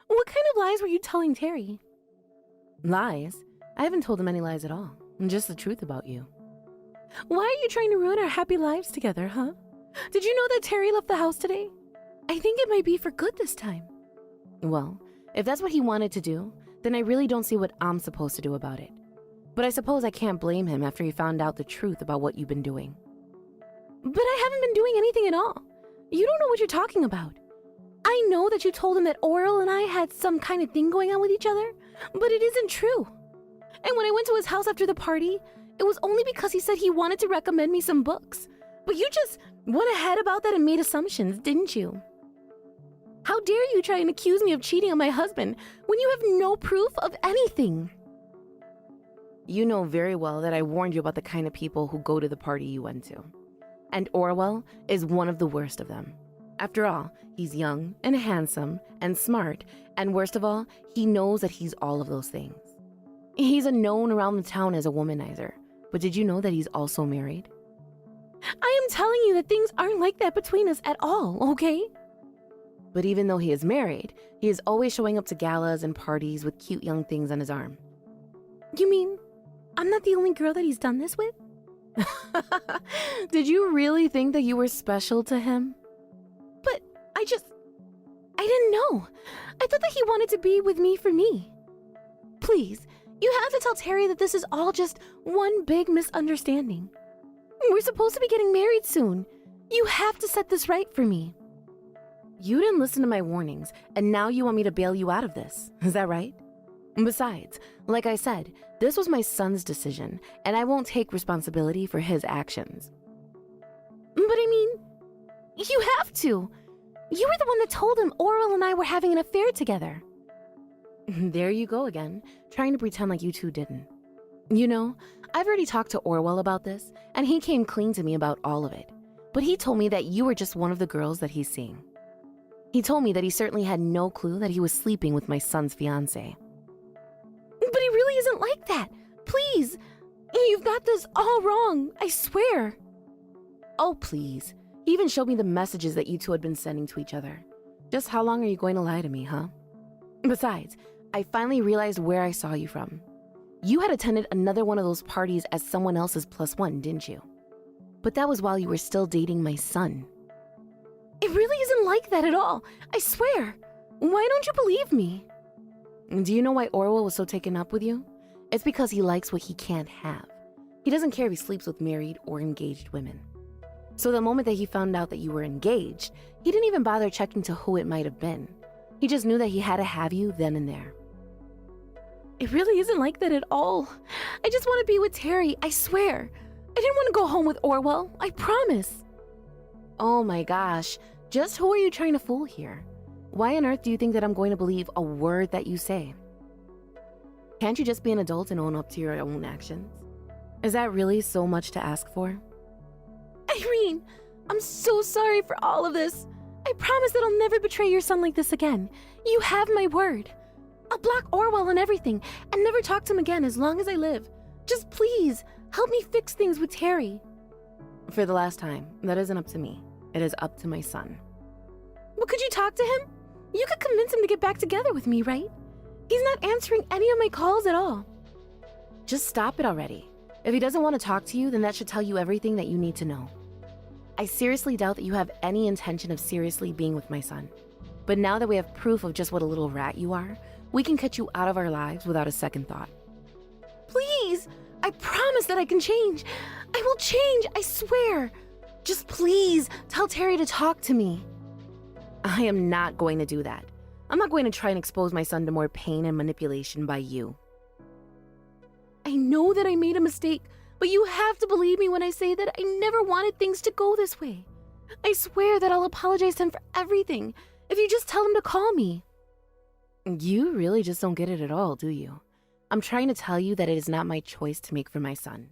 What kind of lies were you telling Terry? Lies? I haven't told him any lies at all. Just the truth about you. Why are you trying to ruin our happy lives together, huh? Did you know that Terry left the house today? I think it might be for good this time. Well, if that's what he wanted to do, then I really don't see what I'm supposed to do about it. But I suppose I can't blame him after he found out the truth about what you've been doing. But I haven't been doing anything at all. You don't know what you're talking about. I know that you told him that Oral and I had some kind of thing going on with each other, but it isn't true. And when I went to his house after the party, it was only because he said he wanted to recommend me some books. But you just went ahead about that and made assumptions, didn't you? How dare you try and accuse me of cheating on my husband when you have no proof of anything? You know very well that I warned you about the kind of people who go to the party you went to. And Orwell is one of the worst of them. After all, he's young and handsome and smart, and worst of all, he knows that he's all of those things. He's known around the town as a womanizer, but did you know that he's also married? I am telling you that things aren't like that between us at all, okay? But even though he is married, he is always showing up to galas and parties with cute young things on his arm. You mean I'm not the only girl that he's done this with? Did you really think that you were special to him? But I didn't know. I thought that he wanted to be with me for me. Please, you have to tell Terry that this is all just one big misunderstanding. We're supposed to be getting married soon. You have to set this right for me. You didn't listen to my warnings, and now you want me to bail you out of this. Is that right? Besides, like I said, this was my son's decision, and I won't take responsibility for his actions. But I mean, you have to. You were the one that told him Oral and I were having an affair together. There you go again, trying to pretend like you two didn't. You know, I've already talked to Orwell about this, and he came clean to me about all of it. But he told me that you were just one of the girls that he's seeing. He told me that he certainly had no clue that he was sleeping with my son's fiancée. But he really isn't like that. Please, you've got this all wrong, I swear. Oh, please. He even showed me the messages that you two had been sending to each other. Just how long are you going to lie to me, huh? Besides, I finally realized where I saw you from. You had attended another one of those parties as someone else's +1, didn't you? But that was while you were still dating my son. It really isn't like that at all, I swear. Why don't you believe me? Do you know why Orwell was so taken up with you? It's because he likes what he can't have. He doesn't care if he sleeps with married or engaged women. So the moment that he found out that you were engaged, he didn't even bother checking to who it might have been. He just knew that he had to have you then and there. It really isn't like that at all. I just want to be with Terry, I swear. I didn't want to go home with Orwell, I promise. Oh my gosh, just who are you trying to fool here? Why on earth do you think that I'm going to believe a word that you say? Can't you just be an adult and own up to your own actions? Is that really so much to ask for? Irene, I'm so sorry for all of this. I promise that I'll never betray your son like this again. You have my word. I'll block Orwell and everything and never talk to him again as long as I live. Just please, help me fix things with Terry. For the last time, that isn't up to me. It is up to my son. But could you talk to him? You could convince him to get back together with me, right? He's not answering any of my calls at all. Just stop it already. If he doesn't want to talk to you, then that should tell you everything that you need to know. I seriously doubt that you have any intention of seriously being with my son. But now that we have proof of just what a little rat you are, we can cut you out of our lives without a second thought. Please, I promise that I can change. I will change, I swear. Just please tell Terry to talk to me. I am not going to do that. I'm not going to try and expose my son to more pain and manipulation by you. I know that I made a mistake, but you have to believe me when I say that I never wanted things to go this way. I swear that I'll apologize to him for everything if you just tell him to call me. You really just don't get it at all, do you? I'm trying to tell you that it is not my choice to make for my son.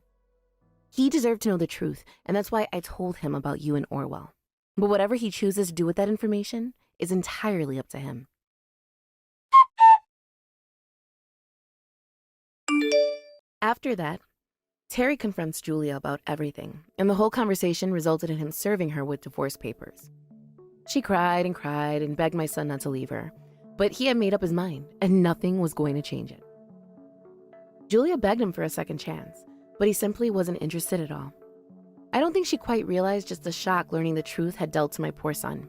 He deserved to know the truth, and that's why I told him about you and Orwell. But whatever he chooses to do with that information is entirely up to him. After that, Terry confronts Julia about everything, and the whole conversation resulted in him serving her with divorce papers. She cried and begged my son not to leave her, but he had made up his mind, and nothing was going to change it. Julia begged him for a second chance, but he simply wasn't interested at all. I don't think she quite realized just the shock learning the truth had dealt to my poor son.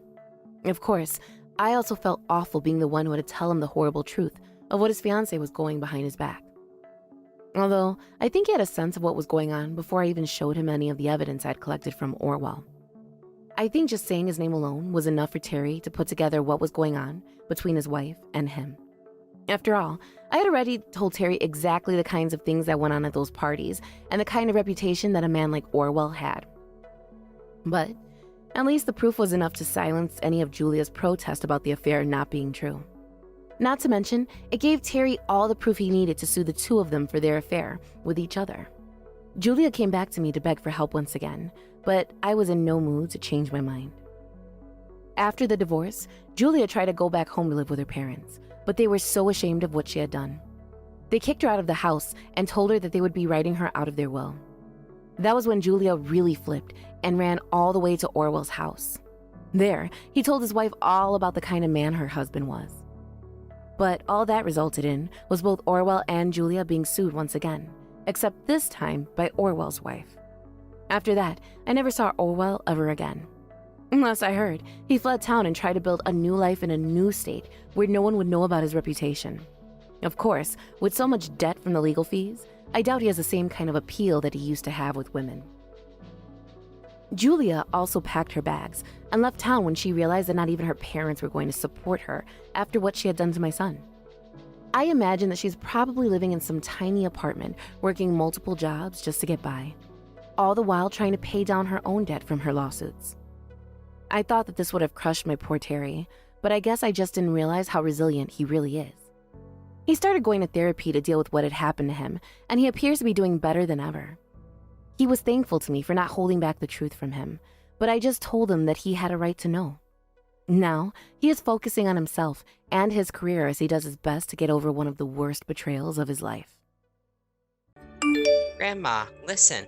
Of course, I also felt awful being the one who had to tell him the horrible truth of what his fiancée was going behind his back. Although, I think he had a sense of what was going on before I even showed him any of the evidence I'd collected from Orwell. I think just saying his name alone was enough for Terry to put together what was going on between his wife and him. After all, I had already told Terry exactly the kinds of things that went on at those parties and the kind of reputation that a man like Orwell had. But at least the proof was enough to silence any of Julia's protest about the affair not being true. Not to mention, it gave Terry all the proof he needed to sue the two of them for their affair with each other. Julia came back to me to beg for help once again, but I was in no mood to change my mind. After the divorce, Julia tried to go back home to live with her parents, but they were so ashamed of what she had done. They kicked her out of the house and told her that they would be writing her out of their will. That was when Julia really flipped and ran all the way to Orwell's house. There, he told his wife all about the kind of man her husband was. But all that resulted in was both Orwell and Julia being sued once again, except this time by Orwell's wife. After that, I never saw Orwell ever again. Unless I heard, he fled town and tried to build a new life in a new state where no one would know about his reputation. Of course, with so much debt from the legal fees, I doubt he has the same kind of appeal that he used to have with women. Julia also packed her bags and left town when she realized that not even her parents were going to support her after what she had done to my son. I imagine that she's probably living in some tiny apartment, working multiple jobs just to get by, all the while trying to pay down her own debt from her lawsuits. I thought that this would have crushed my poor Terry, but I guess I just didn't realize how resilient he really is. He started going to therapy to deal with what had happened to him, and he appears to be doing better than ever. He was thankful to me for not holding back the truth from him, but I just told him that he had a right to know. Now, he is focusing on himself and his career as he does his best to get over one of the worst betrayals of his life. Grandma, listen.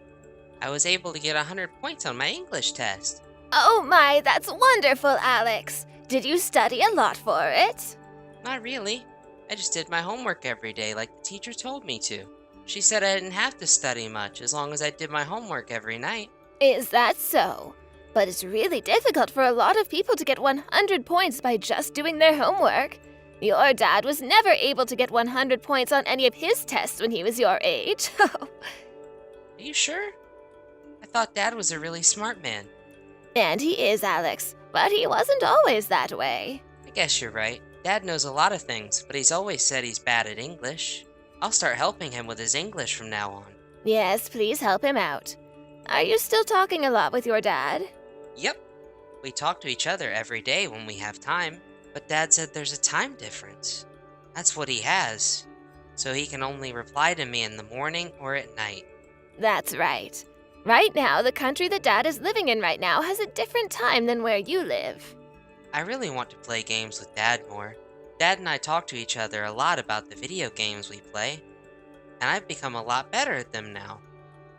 I was able to get 100 points on my English test. Oh my, that's wonderful, Alex. Did you study a lot for it? Not really. I just did my homework every day like the teacher told me to. She said I didn't have to study much as long as I did my homework every night. Is that so? But it's really difficult for a lot of people to get 100 points by just doing their homework. Your dad was never able to get 100 points on any of his tests when he was your age. Are you sure? I thought Dad was a really smart man. And he is, Alex, but he wasn't always that way. I guess you're right. Dad knows a lot of things, but he's always said he's bad at English. I'll start helping him with his English from now on. Yes, please help him out. Are you still talking a lot with your dad? Yep. We talk to each other every day when we have time, but Dad said there's a time difference. That's what he has. So he can only reply to me in the morning or at night. That's right. Right now, the country that Dad is living in right now has a different time than where you live. I really want to play games with Dad more. Dad and I talk to each other a lot about the video games we play, and I've become a lot better at them now,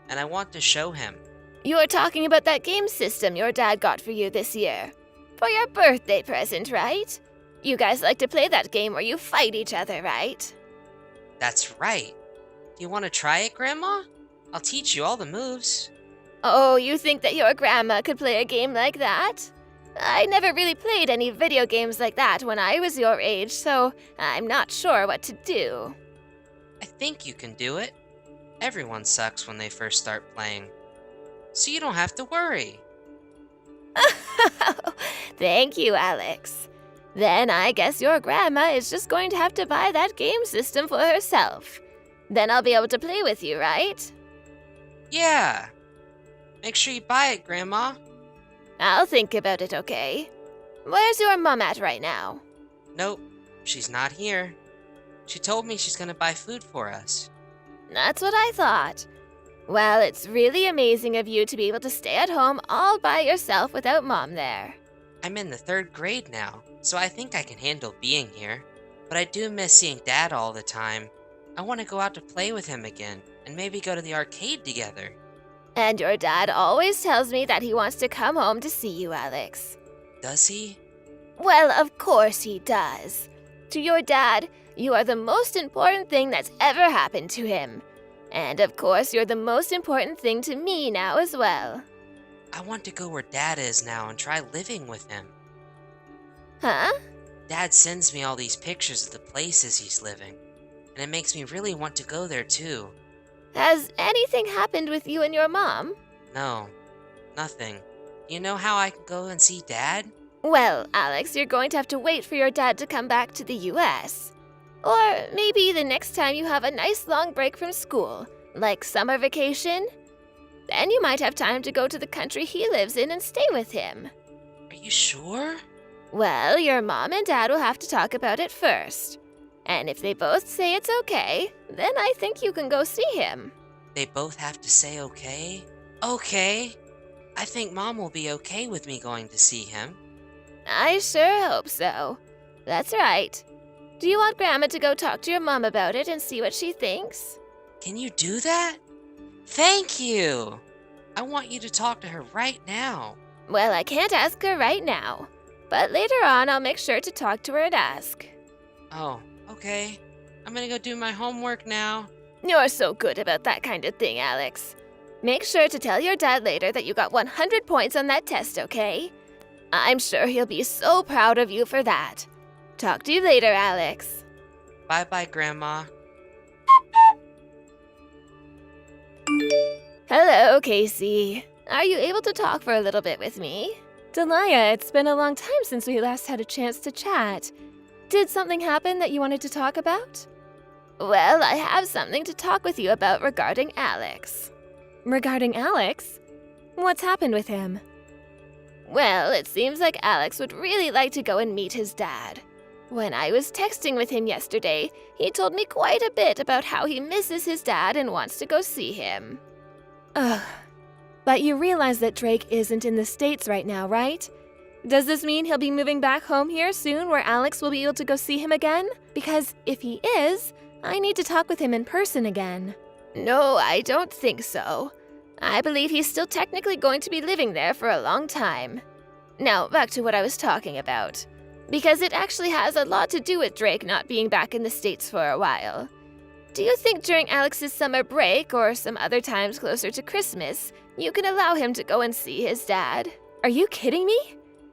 and I want to show him. You're talking about that game system your dad got for you this year. For your birthday present, right? You guys like to play that game where you fight each other, right? That's right. Do you want to try it, Grandma? I'll teach you all the moves. Oh, you think that your grandma could play a game like that? I never really played any video games like that when I was your age, so I'm not sure what to do. I think you can do it. Everyone sucks when they first start playing. So you don't have to worry. Thank you, Alex. Then I guess your grandma is just going to have to buy that game system for herself. Then I'll be able to play with you, right? Yeah. Make sure you buy it, Grandma. I'll think about it, okay? Where's your mom at right now? Nope, she's not here. She told me she's gonna buy food for us. That's what I thought. Well, it's really amazing of you to be able to stay at home all by yourself without Mom there. I'm in the 3rd grade now, so I think I can handle being here. But I do miss seeing Dad all the time. I want to go out to play with him again, and maybe go to the arcade together. And your dad always tells me that he wants to come home to see you, Alex. Does he? Well, of course he does. To your dad, you are the most important thing that's ever happened to him. And of course, you're the most important thing to me now as well. I want to go where Dad is now and try living with him. Huh? Dad sends me all these pictures of the places he's living, and it makes me really want to go there too. Has anything happened with you and your mom? No, nothing. Do you know how I can go and see Dad? Well, Alex, you're going to have to wait for your dad to come back to the US. Or maybe the next time you have a nice long break from school, like summer vacation. Then you might have time to go to the country he lives in and stay with him. Are you sure? Well, your mom and dad will have to talk about it first. And if they both say it's okay, then I think you can go see him. They both have to say okay? Okay. I think Mom will be okay with me going to see him. I sure hope so. That's right. Do you want Grandma to go talk to your mom about it and see what she thinks? Can you do that? Thank you! I want you to talk to her right now. Well, I can't ask her right now. But later on, I'll make sure to talk to her and ask. Oh, okay. I'm gonna go do my homework now. You're so good about that kind of thing, Alex. Make sure to tell your dad later that you got 100 points on that test, okay? I'm sure he'll be so proud of you for that. Talk to you later, Alex. Bye-bye, Grandma. Hello, Casey. Are you able to talk for a little bit with me? Delia, it's been a long time since we last had a chance to chat. Did something happen that you wanted to talk about? Well, I have something to talk with you about regarding Alex. Regarding Alex? What's happened with him? Well, it seems like Alex would really like to go and meet his dad. When I was texting with him yesterday, he told me quite a bit about how he misses his dad and wants to go see him. Ugh. But you realize that Drake isn't in the States right now, right? Does this mean he'll be moving back home here soon where Alex will be able to go see him again? Because if he is, I need to talk with him in person again. No, I don't think so. I believe he's still technically going to be living there for a long time. Now, back to what I was talking about. Because it actually has a lot to do with Drake not being back in the States for a while. Do you think during Alex's summer break or some other times closer to Christmas, you can allow him to go and see his dad? Are you kidding me?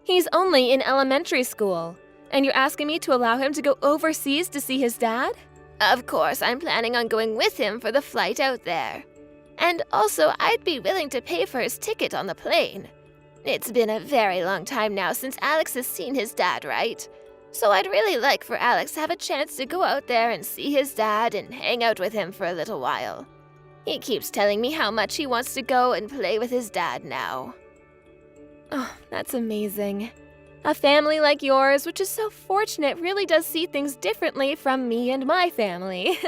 He's only in elementary school. And you're asking me to allow him to go overseas to see his dad? Of course, I'm planning on going with him for the flight out there. And also, I'd be willing to pay for his ticket on the plane. It's been a very long time now since Alex has seen his dad, right? So I'd really like for Alex to have a chance to go out there and see his dad and hang out with him for a little while. He keeps telling me how much he wants to go and play with his dad now. Oh, that's amazing. A family like yours, which is so fortunate, really does see things differently from me and my family.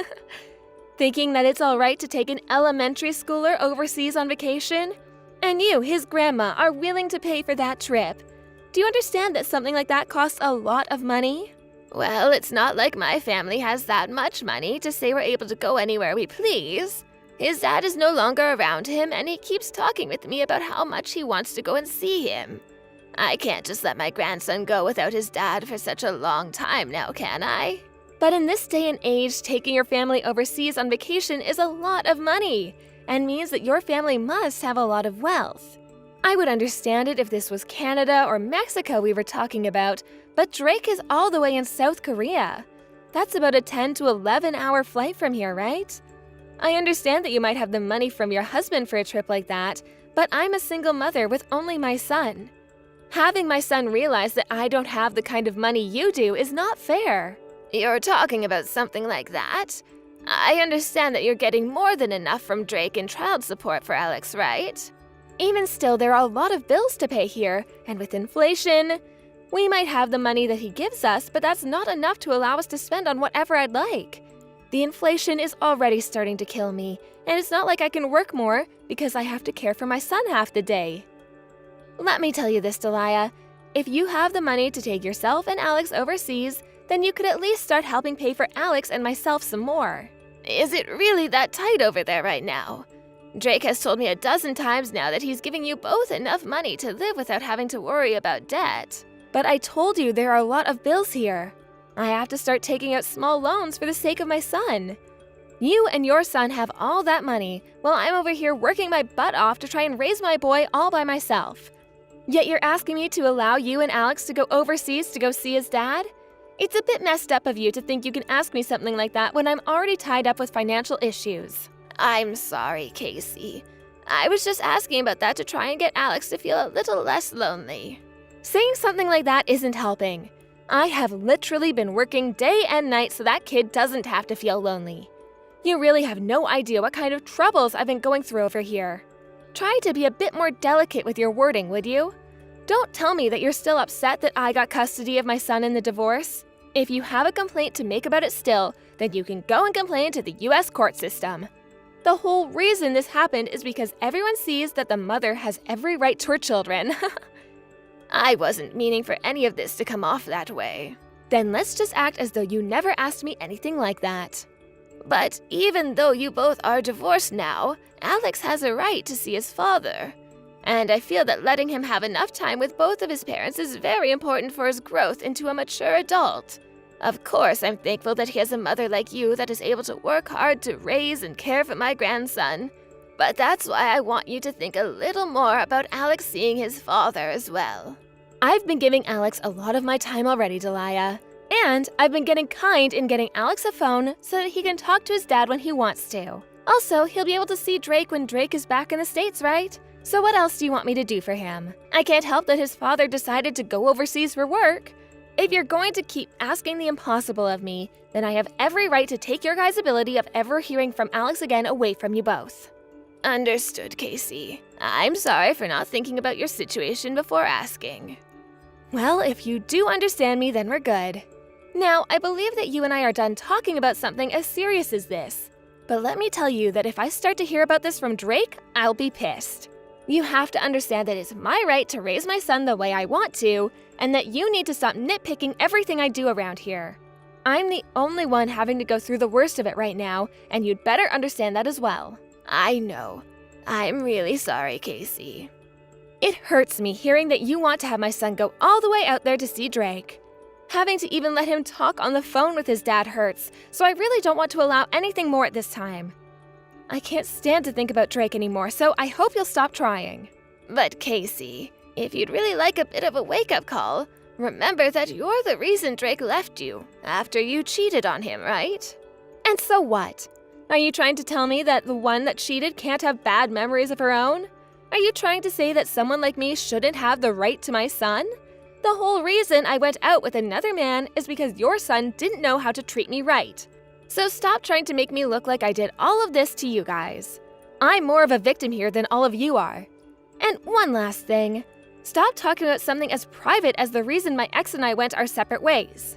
Thinking that it's all right to take an elementary schooler overseas on vacation? And you, his grandma, are willing to pay for that trip. Do you understand that something like that costs a lot of money? Well, it's not like my family has that much money to say we're able to go anywhere we please. His dad is no longer around him, and he keeps talking with me about how much he wants to go and see him. I can't just let my grandson go without his dad for such a long time now, can I? But in this day and age, taking your family overseas on vacation is a lot of money. and means that your family must have a lot of wealth. I would understand it if this was Canada or Mexico we were talking about, but Drake is all the way in South Korea. That's about a 10 to 11 hour flight from here, right? I understand that you might have the money from your husband for a trip like that, but I'm a single mother with only my son. Having my son realize that I don't have the kind of money you do is not fair. You're talking about something like that? I understand that you're getting more than enough from Drake in child support for Alex, right? Even still, there are a lot of bills to pay here, and with inflation, we might have the money that he gives us, but that's not enough to allow us to spend on whatever I'd like. The inflation is already starting to kill me, and it's not like I can work more because I have to care for my son half the day. Let me tell you this, Delia. If you have the money to take yourself and Alex overseas, then you could at least start helping pay for Alex and myself some more. Is it really that tight over there right now? Drake has told me a dozen times now that he's giving you both enough money to live without having to worry about debt. But I told you there are a lot of bills here. I have to start taking out small loans for the sake of my son. You and your son have all that money, while I'm over here working my butt off to try and raise my boy all by myself. Yet you're asking me to allow you and Alex to go overseas to go see his dad? It's a bit messed up of you to think you can ask me something like that when I'm already tied up with financial issues. I'm sorry, Casey. I was just asking about that to try and get Alex to feel a little less lonely. Saying something like that isn't helping. I have literally been working day and night so that kid doesn't have to feel lonely. You really have no idea what kind of troubles I've been going through over here. Try to be a bit more delicate with your wording, would you? Don't tell me that you're still upset that I got custody of my son in the divorce. If you have a complaint to make about it still, then you can go and complain to the US court system. The whole reason this happened is because everyone sees that the mother has every right to her children. I wasn't meaning for any of this to come off that way. Then let's just act as though you never asked me anything like that. But even though you both are divorced now, Alex has a right to see his father. And I feel that letting him have enough time with both of his parents is very important for his growth into a mature adult. Of course, I'm thankful that he has a mother like you that is able to work hard to raise and care for my grandson. But that's why I want you to think a little more about Alex seeing his father as well. I've been giving Alex a lot of my time already, Delia. And I've been getting kind in getting Alex a phone so that he can talk to his dad when he wants to. Also, he'll be able to see Drake when Drake is back in the States, right? So what else do you want me to do for him? I can't help that his father decided to go overseas for work. If you're going to keep asking the impossible of me, then I have every right to take your guys' ability of ever hearing from Alex again away from you both. Understood, Casey. I'm sorry for not thinking about your situation before asking. Well, if you do understand me, then we're good. Now, I believe that you and I are done talking about something as serious as this. But let me tell you that if I start to hear about this from Drake, I'll be pissed. You have to understand that it's my right to raise my son the way I want to, and that you need to stop nitpicking everything I do around here. I'm the only one having to go through the worst of it right now, and you'd better understand that as well. I know. I'm really sorry, Casey. It hurts me hearing that you want to have my son go all the way out there to see Drake. Having to even let him talk on the phone with his dad hurts, so I really don't want to allow anything more at this time. I can't stand to think about Drake anymore, so I hope you'll stop trying. But Casey, if you'd really like a bit of a wake-up call, remember that you're the reason Drake left you, after you cheated on him, right? And so what? Are you trying to tell me that the one that cheated can't have bad memories of her own? Are you trying to say that someone like me shouldn't have the right to my son? The whole reason I went out with another man is because your son didn't know how to treat me right. So stop trying to make me look like I did all of this to you guys. I'm more of a victim here than all of you are. And one last thing. Stop talking about something as private as the reason my ex and I went our separate ways.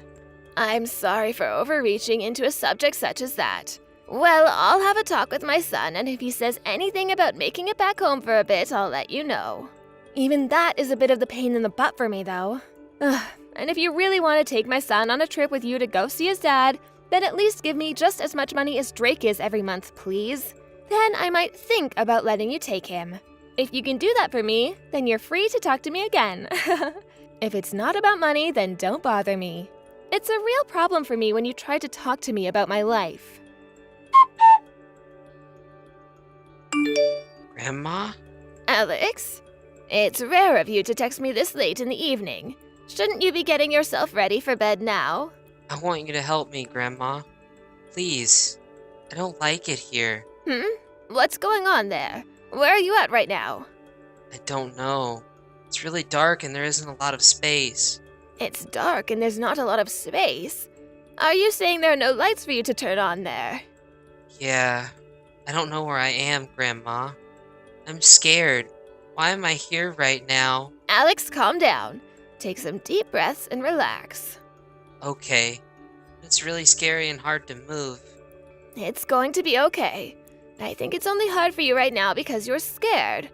I'm sorry for overreaching into a subject such as that. Well, I'll have a talk with my son, and if he says anything about making it back home for a bit, I'll let you know. Even that is a bit of the pain in the butt for me, though. Ugh. And if you really want to take my son on a trip with you to go see his dad, then at least give me just as much money as Drake is every month, please. Then I might think about letting you take him. If you can do that for me, then you're free to talk to me again. If it's not about money, then don't bother me. It's a real problem for me when you try to talk to me about my life. Grandma? Alex, it's rare of you to text me this late in the evening. Shouldn't you be getting yourself ready for bed now? I want you to help me, Grandma. Please. I don't like it here. What's going on there? Where are you at right now? I don't know. It's really dark and there isn't a lot of space. It's dark and there's not a lot of space. Are you saying there are no lights for you to turn on there? Yeah. I don't know where I am, Grandma. I'm scared. Why am I here right now? Alex, calm down. Take some deep breaths and relax. Okay. It's really scary and hard to move. It's going to be okay. I think it's only hard for you right now because you're scared.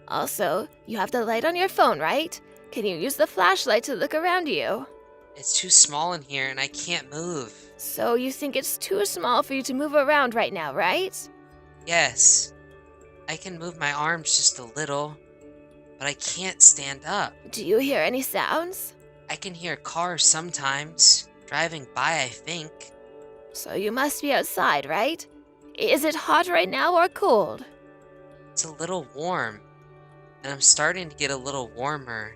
Also, you have the light on your phone, right? Can you use the flashlight to look around you? It's too small in here and I can't move. So you think it's too small for you to move around right now, right? Yes. I can move my arms just a little, but I can't stand up. Do you hear any sounds? I can hear cars sometimes, driving by, I think. So you must be outside, right? Is it hot right now or cold? It's a little warm, and I'm starting to get a little warmer.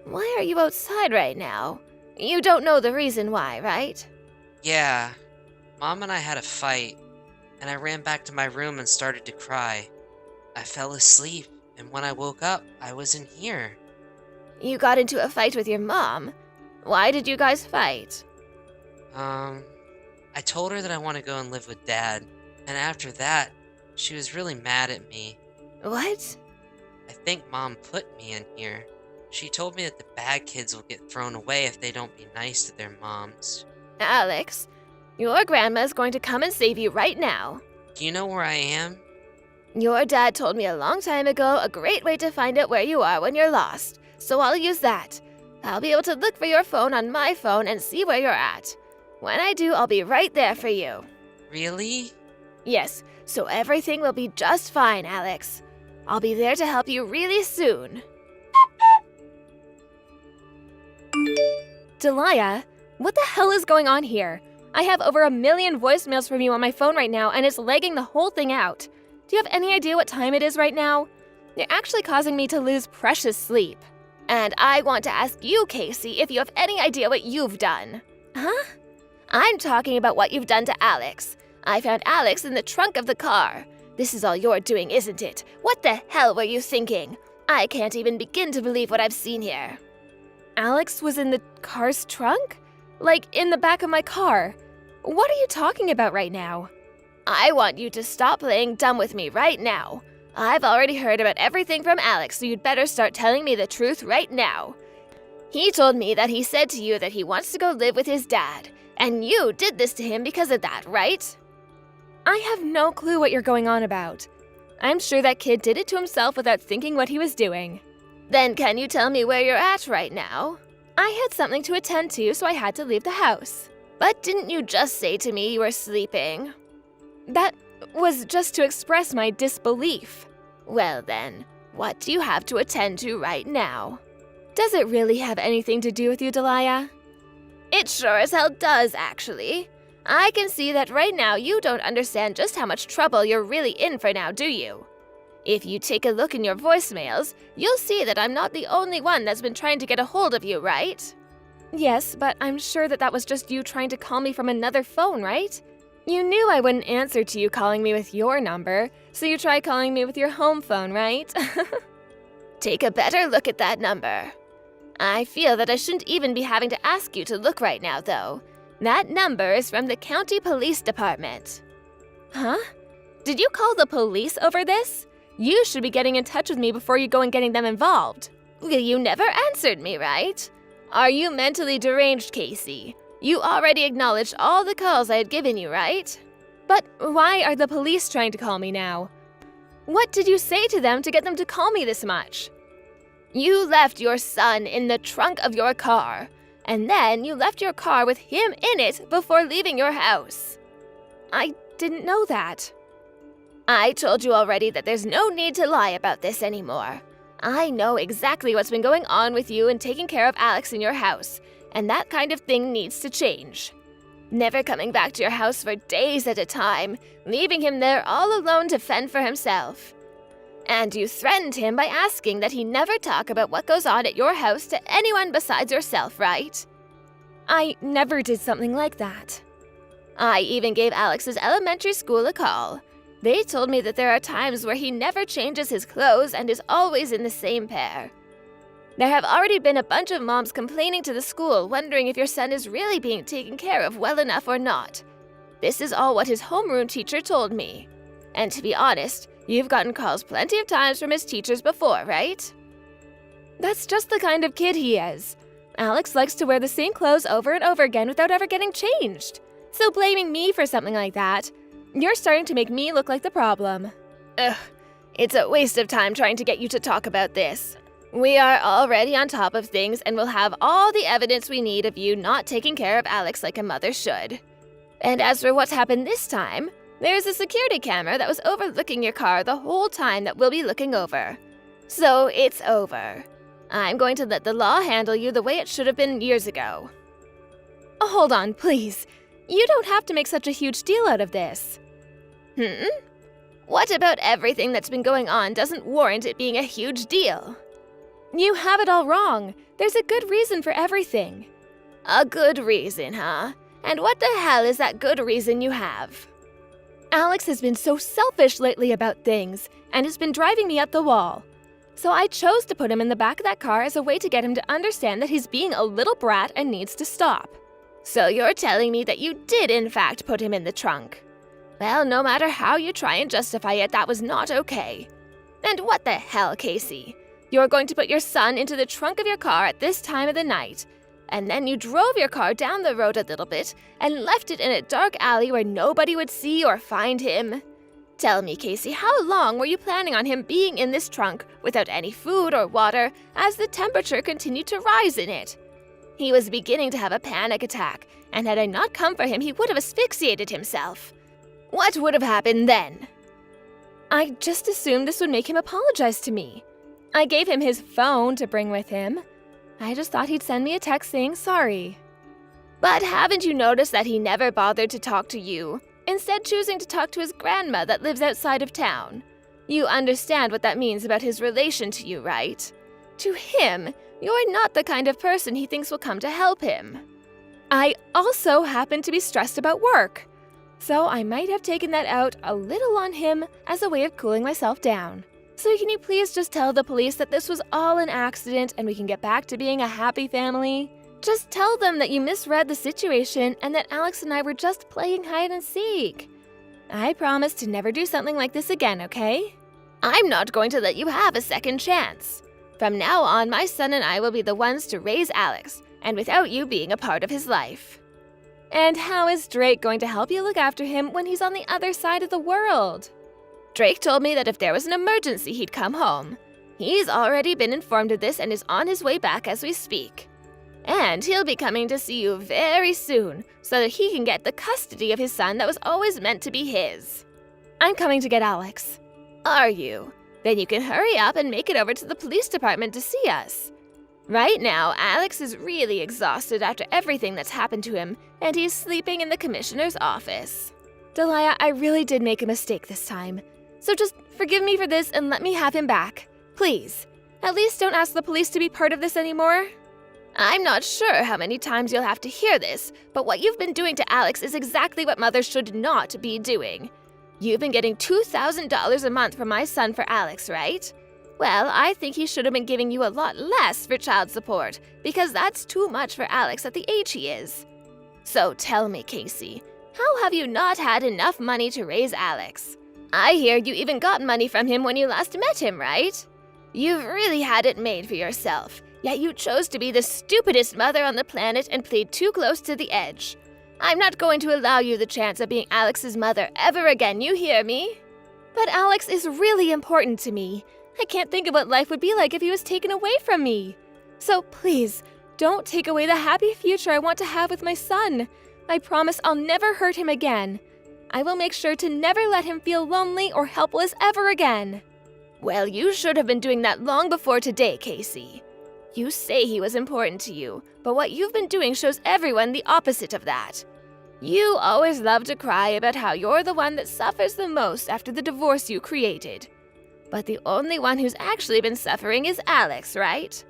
Why are you outside right now? You don't know the reason why, right? Yeah, Mom and I had a fight, and I ran back to my room and started to cry. I fell asleep, and when I woke up, I was in here. You got into a fight with your mom. Why did you guys fight? I told her that I want to go and live with Dad, and after that, she was really mad at me. What? I think Mom put me in here. She told me that the bad kids will get thrown away if they don't be nice to their moms. Alex, your grandma is going to come and save you right now. Do you know where I am? Your dad told me a long time ago a great way to find out where you are when you're lost, so I'll use that. I'll be able to look for your phone on my phone and see where you're at. When I do, I'll be right there for you. Really? Yes, so everything will be just fine, Alex. I'll be there to help you really soon. Delia, what the hell is going on here? I have over 1 million voicemails from you on my phone right now, and it's lagging the whole thing out. Do you have any idea what time it is right now? You're actually causing me to lose precious sleep. And I want to ask you, Casey, if you have any idea what you've done. Huh? I'm talking about what you've done to Alex. I found Alex in the trunk of the car. This is all you're doing, isn't it? What the hell were you thinking? I can't even begin to believe what I've seen here. Alex was in the car's trunk? Like, in the back of my car. What are you talking about right now? I want you to stop playing dumb with me right now. I've already heard about everything from Alex, so you'd better start telling me the truth right now. He told me that he said to you that he wants to go live with his dad, and you did this to him because of that, right? I have no clue what you're going on about. I'm sure that kid did it to himself without thinking what he was doing. Then can you tell me where you're at right now? I had something to attend to, so I had to leave the house. But didn't you just say to me you were sleeping? That was just to express my disbelief. Well then, what do you have to attend to right now? Does it really have anything to do with you, Delia? It sure as hell does, actually. I can see that right now you don't understand just how much trouble you're really in for now, do you? If you take a look in your voicemails, you'll see that I'm not the only one that's been trying to get a hold of you, right? Yes, but I'm sure that was just you trying to call me from another phone, right? You knew I wouldn't answer to you calling me with your number, so you tried calling me with your home phone, right? Take a better look at that number. I feel that I shouldn't even be having to ask you to look right now, though. That number is from the county police department. Huh? Did you call the police over this? You should be getting in touch with me before you go and getting them involved. Well, you never answered me, right? Are you mentally deranged, Casey? You already acknowledged all the calls I had given you, right? But why are the police trying to call me now? What did you say to them to get them to call me this much? You left your son in the trunk of your car, and then you left your car with him in it before leaving your house. I didn't know that. I told you already that there's no need to lie about this anymore. I know exactly what's been going on with you and taking care of Alex in your house, and that kind of thing needs to change. Never coming back to your house for days at a time, leaving him there all alone to fend for himself. And you threatened him by asking that he never talk about what goes on at your house to anyone besides yourself, right? I never did something like that. I even gave Alex's elementary school a call. They told me that there are times where he never changes his clothes and is always in the same pair. There have already been a bunch of moms complaining to the school, wondering if your son is really being taken care of well enough or not. This is all what his homeroom teacher told me. And to be honest, you've gotten calls plenty of times from his teachers before, right? That's just the kind of kid he is. Alex likes to wear the same clothes over and over again without ever getting changed. So blaming me for something like that, you're starting to make me look like the problem. Ugh, it's a waste of time trying to get you to talk about this. We are already on top of things and will have all the evidence we need of you not taking care of Alex like a mother should. And as for what's happened this time, there's a security camera that was overlooking your car the whole time that we'll be looking over. So it's over. I'm going to let the law handle you the way it should have been years ago. Oh, hold on, please. You don't have to make such a huge deal out of this. What about everything that's been going on doesn't warrant it being a huge deal? You have it all wrong. There's a good reason for everything. A good reason, huh? And what the hell is that good reason you have? Alex has been so selfish lately about things, and it's been driving me up the wall. So I chose to put him in the back of that car as a way to get him to understand that he's being a little brat and needs to stop. So you're telling me that you did in fact put him in the trunk? Well, no matter how you try and justify it, that was not okay. And what the hell, Casey? You're going to put your son into the trunk of your car at this time of the night, and then you drove your car down the road a little bit and left it in a dark alley where nobody would see or find him. Tell me, Casey, how long were you planning on him being in this trunk without any food or water as the temperature continued to rise in it? He was beginning to have a panic attack, and had I not come for him, he would have asphyxiated himself. What would have happened then? I just assumed this would make him apologize to me. I gave him his phone to bring with him. I just thought he'd send me a text saying sorry. But haven't you noticed that he never bothered to talk to you, instead choosing to talk to his grandma that lives outside of town? You understand what that means about his relation to you, right? To him, you're not the kind of person he thinks will come to help him. I also happen to be stressed about work, so I might have taken that out a little on him as a way of cooling myself down. So can you please just tell the police that this was all an accident and we can get back to being a happy family? Just tell them that you misread the situation and that Alex and I were just playing hide and seek. I promise to never do something like this again, okay? I'm not going to let you have a second chance. From now on, my son and I will be the ones to raise Alex, and without you being a part of his life. And how is Drake going to help you look after him when he's on the other side of the world? Drake told me that if there was an emergency, he'd come home. He's already been informed of this and is on his way back as we speak. And he'll be coming to see you very soon so that he can get the custody of his son that was always meant to be his. I'm coming to get Alex. Are you? Then you can hurry up and make it over to the police department to see us. Right now, Alex is really exhausted after everything that's happened to him, and he's sleeping in the commissioner's office. Delia, I really did make a mistake this time. So just forgive me for this and let me have him back. Please. At least don't ask the police to be part of this anymore. I'm not sure how many times you'll have to hear this, but what you've been doing to Alex is exactly what mothers should not be doing. You've been getting $2,000 a month from my son for Alex, right? Well, I think he should have been giving you a lot less for child support, because that's too much for Alex at the age he is. So tell me, Casey, how have you not had enough money to raise Alex? I hear you even got money from him when you last met him, right? You've really had it made for yourself, yet you chose to be the stupidest mother on the planet and played too close to the edge. I'm not going to allow you the chance of being Alex's mother ever again, you hear me? But Alex is really important to me. I can't think of what life would be like if he was taken away from me. So please, don't take away the happy future I want to have with my son. I promise I'll never hurt him again. I will make sure to never let him feel lonely or helpless ever again. Well, you should have been doing that long before today, Casey. You say he was important to you, but what you've been doing shows everyone the opposite of that. You always love to cry about how you're the one that suffers the most after the divorce you created. But the only one who's actually been suffering is Alex, right?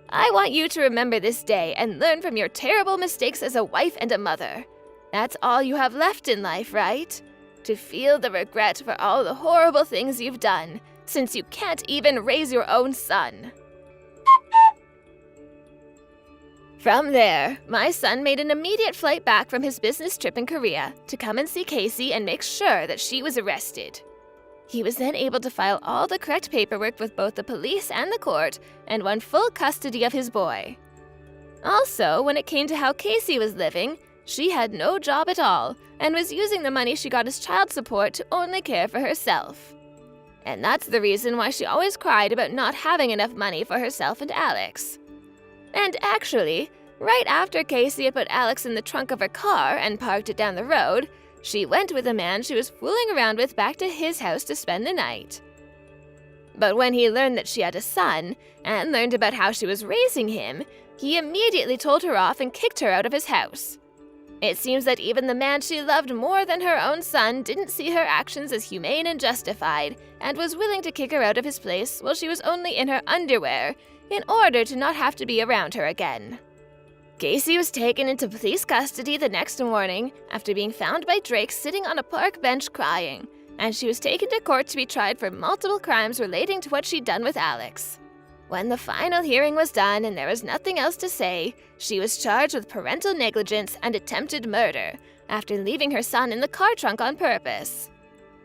I want you to remember this day and learn from your terrible mistakes as a wife and a mother. That's all you have left in life, right? To feel the regret for all the horrible things you've done, since you can't even raise your own son. From there, my son made an immediate flight back from his business trip in Korea to come and see Casey and make sure that she was arrested. He was then able to file all the correct paperwork with both the police and the court and won full custody of his boy. Also, when it came to how Casey was living, she had no job at all and was using the money she got as child support to only care for herself. And that's the reason why she always cried about not having enough money for herself and Alex. And actually, right after Casey had put Alex in the trunk of her car and parked it down the road, she went with a man she was fooling around with back to his house to spend the night. But when he learned that she had a son, and learned about how she was raising him, he immediately told her off and kicked her out of his house. It seems that even the man she loved more than her own son didn't see her actions as humane and justified, and was willing to kick her out of his place while she was only in her underwear, in order to not have to be around her again. Casey was taken into police custody the next morning after being found by Drake sitting on a park bench crying, and she was taken to court to be tried for multiple crimes relating to what she'd done with Alex. When the final hearing was done and there was nothing else to say, she was charged with parental negligence and attempted murder after leaving her son in the car trunk on purpose.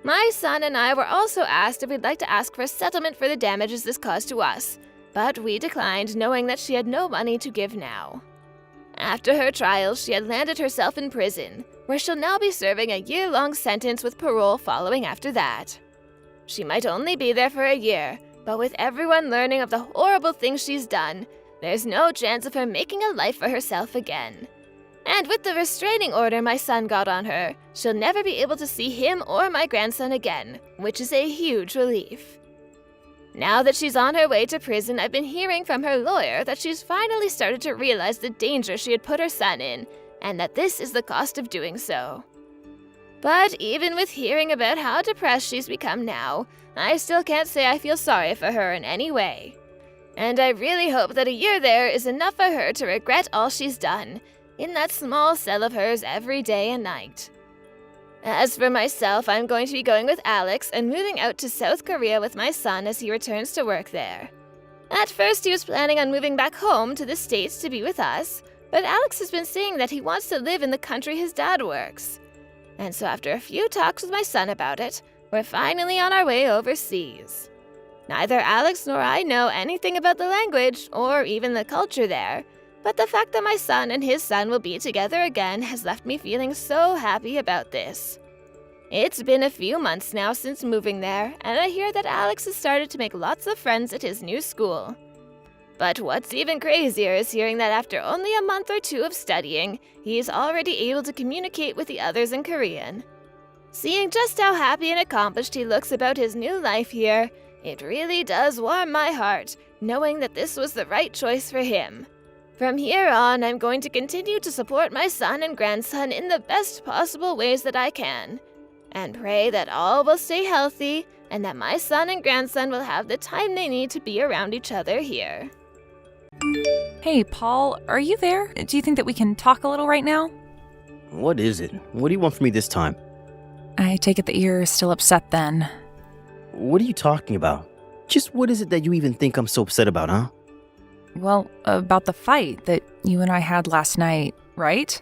My son and I were also asked if we'd like to ask for a settlement for the damages this caused to us, but we declined, knowing that she had no money to give now. After her trial, she had landed herself in prison, where she'll now be serving a year-long sentence with parole following after that. She might only be there for a year, but with everyone learning of the horrible things she's done, there's no chance of her making a life for herself again. And with the restraining order my son got on her, she'll never be able to see him or my grandson again, which is a huge relief. Now that she's on her way to prison, I've been hearing from her lawyer that she's finally started to realize the danger she had put her son in, and that this is the cost of doing so. But even with hearing about how depressed she's become now, I still can't say I feel sorry for her in any way. And I really hope that a year there is enough for her to regret all she's done, in that small cell of hers every day and night. As for myself, I'm going to be going with Alex and moving out to South Korea with my son as he returns to work there. At first, he was planning on moving back home to the States to be with us, but Alex has been saying that he wants to live in the country his dad works. And so after a few talks with my son about it, we're finally on our way overseas. Neither Alex nor I know anything about the language or even the culture there, but the fact that my son and his son will be together again has left me feeling so happy about this. It's been a few months now since moving there, and I hear that Alex has started to make lots of friends at his new school. But what's even crazier is hearing that after only a month or two of studying, he's already able to communicate with the others in Korean. Seeing just how happy and accomplished he looks about his new life here, it really does warm my heart, knowing that this was the right choice for him. From here on, I'm going to continue to support my son and grandson in the best possible ways that I can, and pray that all will stay healthy and that my son and grandson will have the time they need to be around each other here. Hey, Paul, are you there? Do you think that we can talk a little right now? What is it? What do you want from me this time? I take it that you're still upset then. What are you talking about? Just what is it that you even think I'm so upset about, huh? Well, about the fight that you and I had last night, right?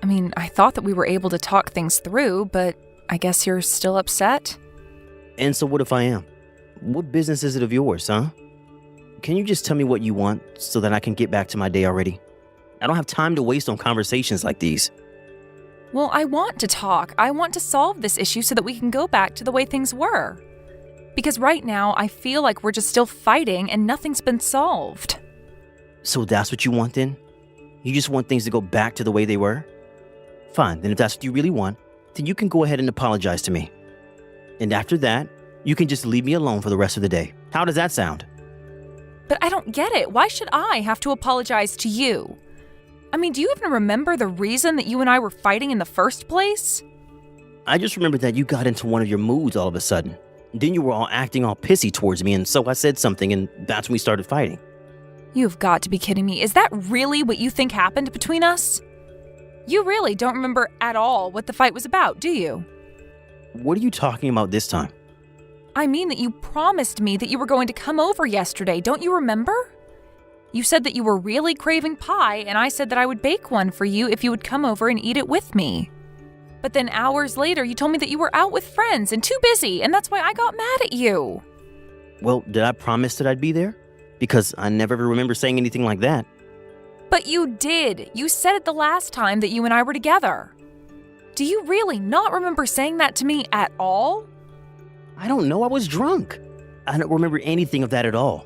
I mean, I thought that we were able to talk things through, but I guess you're still upset? And so what if I am? What business is it of yours, huh? Can you just tell me what you want so that I can get back to my day already? I don't have time to waste on conversations like these. Well, I want to talk. I want to solve this issue so that we can go back to the way things were. Because right now, I feel like we're just still fighting and nothing's been solved. So that's what you want then? You just want things to go back to the way they were? Fine, then if that's what you really want, then you can go ahead and apologize to me. And after that, you can just leave me alone for the rest of the day. How does that sound? But I don't get it. Why should I have to apologize to you? I mean, do you even remember the reason that you and I were fighting in the first place? I just remembered that you got into one of your moods all of a sudden. Then you were all acting all pissy towards me, and so I said something, and that's when we started fighting. You've got to be kidding me. Is that really what you think happened between us? You really don't remember at all what the fight was about, do you? What are you talking about this time? I mean that you promised me that you were going to come over yesterday, don't you remember? You said that you were really craving pie, and I said that I would bake one for you if you would come over and eat it with me. But then hours later, you told me that you were out with friends and too busy, and that's why I got mad at you. Well, did I promise that I'd be there? Because I never ever remember saying anything like that. But you did. You said it the last time that you and I were together. Do you really not remember saying that to me at all? I don't know, I was drunk. I don't remember anything of that at all.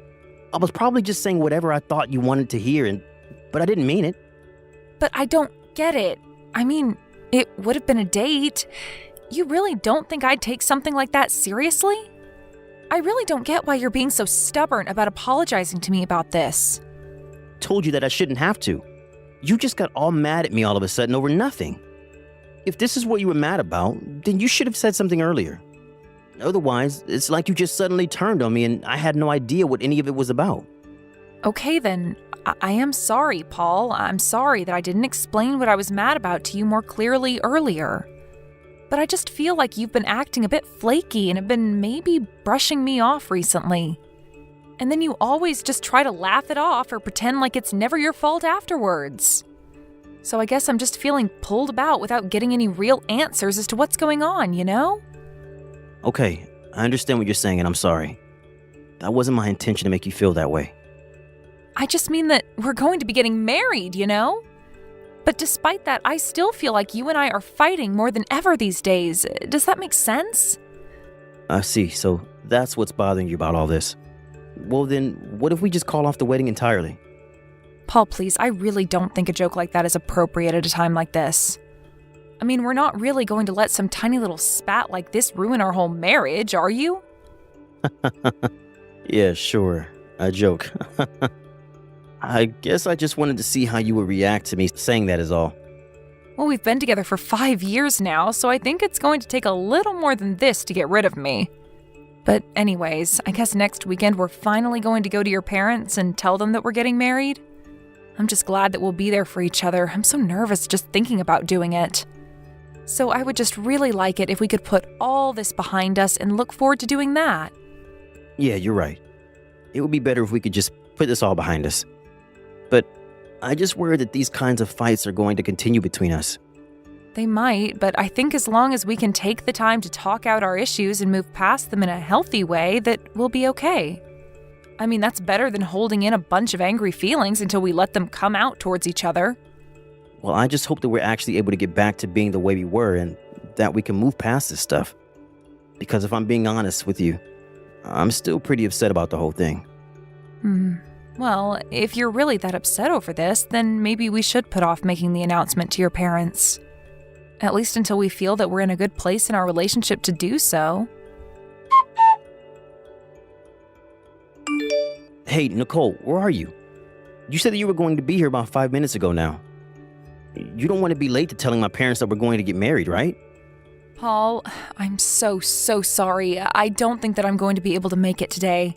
I was probably just saying whatever I thought you wanted to hear, but I didn't mean it. But I don't get it. I mean, it would have been a date. You really don't think I'd take something like that seriously? I really don't get why you're being so stubborn about apologizing to me about this. Told you that I shouldn't have to. You just got all mad at me all of a sudden over nothing. If this is what you were mad about, then you should have said something earlier. Otherwise, it's like you just suddenly turned on me and I had no idea what any of it was about. Okay then, I am sorry, Paul. I'm sorry that I didn't explain what I was mad about to you more clearly earlier. But I just feel like you've been acting a bit flaky and have been maybe brushing me off recently. And then you always just try to laugh it off or pretend like it's never your fault afterwards. So I guess I'm just feeling pulled about without getting any real answers as to what's going on, you know? Okay, I understand what you're saying and I'm sorry. That wasn't my intention to make you feel that way. I just mean that we're going to be getting married, you know? But despite that, I still feel like you and I are fighting more than ever these days. Does that make sense? I see, so that's what's bothering you about all this. Well then, what if we just call off the wedding entirely? Paul, please, I really don't think a joke like that is appropriate at a time like this. I mean, we're not really going to let some tiny little spat like this ruin our whole marriage, are you? Yeah, sure. A joke. I guess I just wanted to see how you would react to me saying that is all. Well, we've been together for 5 years now, so I think it's going to take a little more than this to get rid of me. But anyways, I guess next weekend we're finally going to go to your parents and tell them that we're getting married. I'm just glad that we'll be there for each other. I'm so nervous just thinking about doing it. So I would just really like it if we could put all this behind us and look forward to doing that. Yeah, you're right. It would be better if we could just put this all behind us. But I just worry that these kinds of fights are going to continue between us. They might, but I think as long as we can take the time to talk out our issues and move past them in a healthy way, that we'll be okay. I mean, that's better than holding in a bunch of angry feelings until we let them come out towards each other. Well, I just hope that we're actually able to get back to being the way we were and that we can move past this stuff. Because if I'm being honest with you, I'm still pretty upset about the whole thing. Well, if you're really that upset over this, then maybe we should put off making the announcement to your parents. At least until we feel that we're in a good place in our relationship to do so. Hey, Nicole, where are you? You said that you were going to be here about 5 minutes ago now. You don't want to be late to telling my parents that we're going to get married, right? Paul, I'm so sorry. I don't think that I'm going to be able to make it today.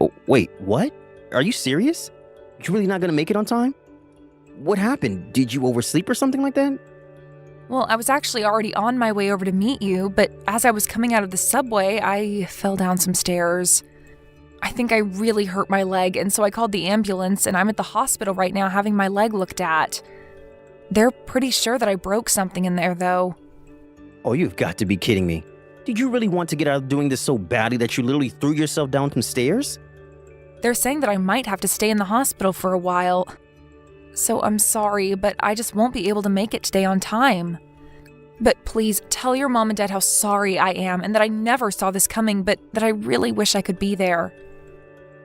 Oh, wait, what? Are you serious? You really not going to make it on time? What happened? Did you oversleep or something like that? Well, I was actually already on my way over to meet you, but as I was coming out of the subway, I fell down some stairs. I think I really hurt my leg, and so I called the ambulance, and I'm at the hospital right now having my leg looked at. They're pretty sure that I broke something in there, though. Oh, you've got to be kidding me. Did you really want to get out of doing this so badly that you literally threw yourself down some stairs? They're saying that I might have to stay in the hospital for a while. So I'm sorry, but I just won't be able to make it today on time. But please, tell your mom and dad how sorry I am and that I never saw this coming, but that I really wish I could be there.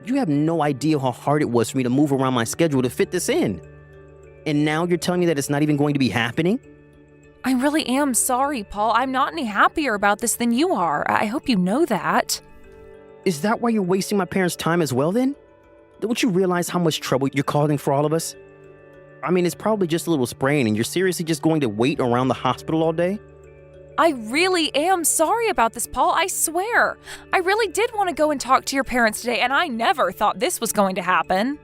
You have no idea how hard it was for me to move around my schedule to fit this in. And now you're telling me that it's not even going to be happening? I really am sorry, Paul. I'm not any happier about this than you are. I hope you know that. Is that why you're wasting my parents' time as well then? Don't you realize how much trouble you're causing for all of us? I mean, it's probably just a little sprain and you're seriously just going to wait around the hospital all day? I really am sorry about this, Paul, I swear. I really did want to go and talk to your parents today, and I never thought this was going to happen.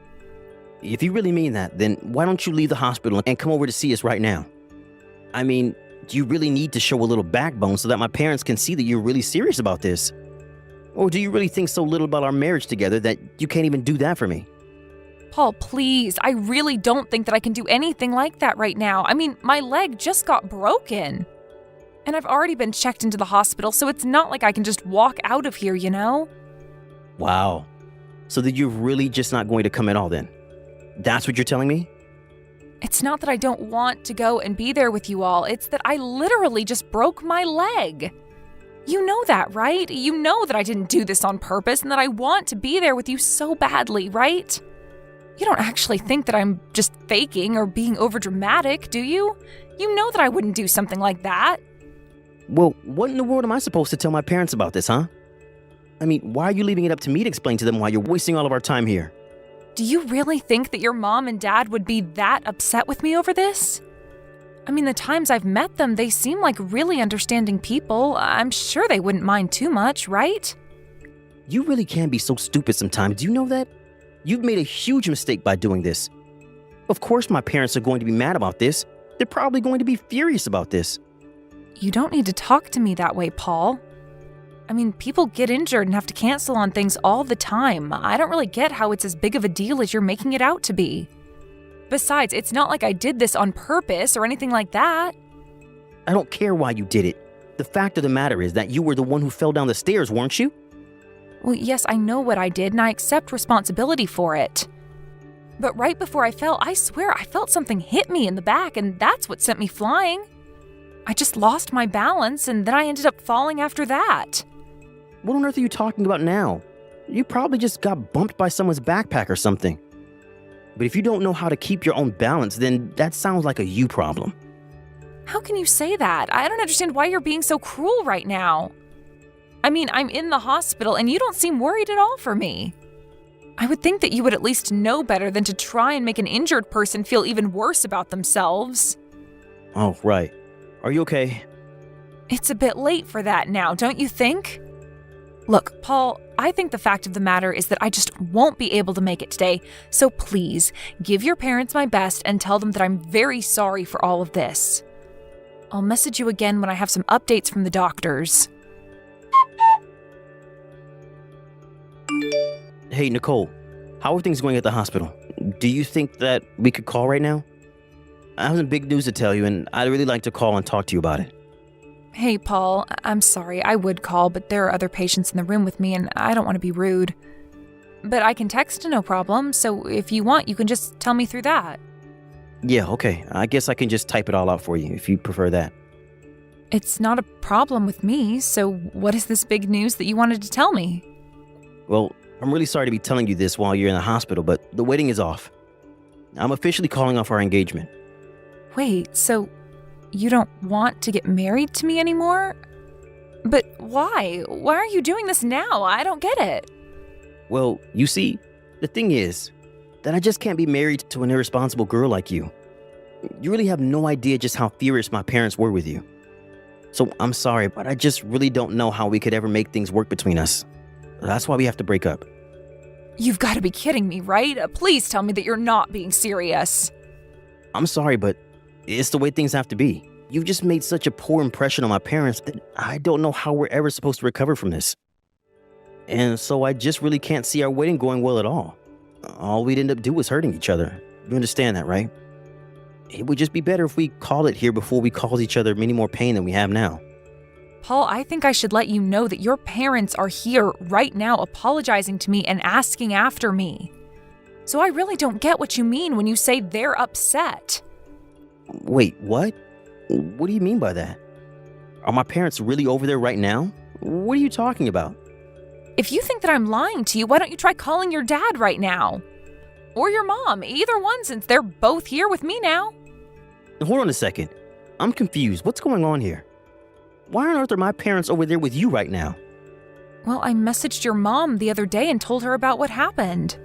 If you really mean that, then why don't you leave the hospital and come over to see us right now? I mean, do you really need to show a little backbone so that my parents can see that you're really serious about this? Or do you really think so little about our marriage together that you can't even do that for me? Paul, please, I really don't think that I can do anything like that right now. I mean, my leg just got broken. And I've already been checked into the hospital, so it's not like I can just walk out of here, you know? Wow. So that you're really just not going to come at all then? That's what you're telling me? It's not that I don't want to go and be there with you all. It's that I literally just broke my leg. You know that, right? You know that I didn't do this on purpose and that I want to be there with you so badly, right? You don't actually think that I'm just faking or being overdramatic, do you? You know that I wouldn't do something like that. Well, what in the world am I supposed to tell my parents about this, huh? I mean, why are you leaving it up to me to explain to them why you're wasting all of our time here? Do you really think that your mom and dad would be that upset with me over this? I mean, the times I've met them, they seem like really understanding people. I'm sure they wouldn't mind too much, right? You really can be so stupid sometimes. Do you know that? You've made a huge mistake by doing this. Of course my parents are going to be mad about this. They're probably going to be furious about this. You don't need to talk to me that way, Paul. I mean, people get injured and have to cancel on things all the time. I don't really get how it's as big of a deal as you're making it out to be. Besides, it's not like I did this on purpose or anything like that. I don't care why you did it. The fact of the matter is that you were the one who fell down the stairs, weren't you? Well, yes, I know what I did and I accept responsibility for it. But right before I fell, I swear I felt something hit me in the back and that's what sent me flying. I just lost my balance and then I ended up falling after that. What on earth are you talking about now? You probably just got bumped by someone's backpack or something. But if you don't know how to keep your own balance, then that sounds like a you problem. How can you say that? I don't understand why you're being so cruel right now. I mean, I'm in the hospital and you don't seem worried at all for me. I would think that you would at least know better than to try and make an injured person feel even worse about themselves. Oh, right. Are you okay? It's a bit late for that now, don't you think? Look, Paul, I think the fact of the matter is that I just won't be able to make it today, so please, give your parents my best and tell them that I'm very sorry for all of this. I'll message you again when I have some updates from the doctors. Hey, Nicole, how are things going at the hospital? Do you think that we could call right now? I have some big news to tell you, and I'd really like to call and talk to you about it. Hey, Paul, I'm sorry, I would call, but there are other patients in the room with me, and I don't want to be rude. But I can text, no problem, so if you want, you can just tell me through that. Yeah, okay. I guess I can just type it all out for you, if you prefer that. It's not a problem with me, so what is this big news that you wanted to tell me? Well, I'm really sorry to be telling you this while you're in the hospital, but the wedding is off. I'm officially calling off our engagement. Wait, so you don't want to get married to me anymore? But why? Why are you doing this now? I don't get it. Well, you see, the thing is that I just can't be married to an irresponsible girl like you. You really have no idea just how furious my parents were with you. So I'm sorry, but I just really don't know how we could ever make things work between us. That's why we have to break up. You've got to be kidding me, right? Please tell me that you're not being serious. I'm sorry, but it's the way things have to be. You've just made such a poor impression on my parents that I don't know how we're ever supposed to recover from this. And so I just really can't see our wedding going well at all. All we'd end up doing is hurting each other. You understand that, right? It would just be better if we call it here before we cause each other many more pain than we have now. Paul, I think I should let you know that your parents are here right now apologizing to me and asking after me. So I really don't get what you mean when you say they're upset. Wait, what? What do you mean by that? Are my parents really over there right now? What are you talking about? If you think that I'm lying to you, why don't you try calling your dad right now? Or your mom, either one, since they're both here with me now. Hold on a second. I'm confused. What's going on here? Why on earth are my parents over there with you right now? Well, I messaged your mom the other day and told her about what happened.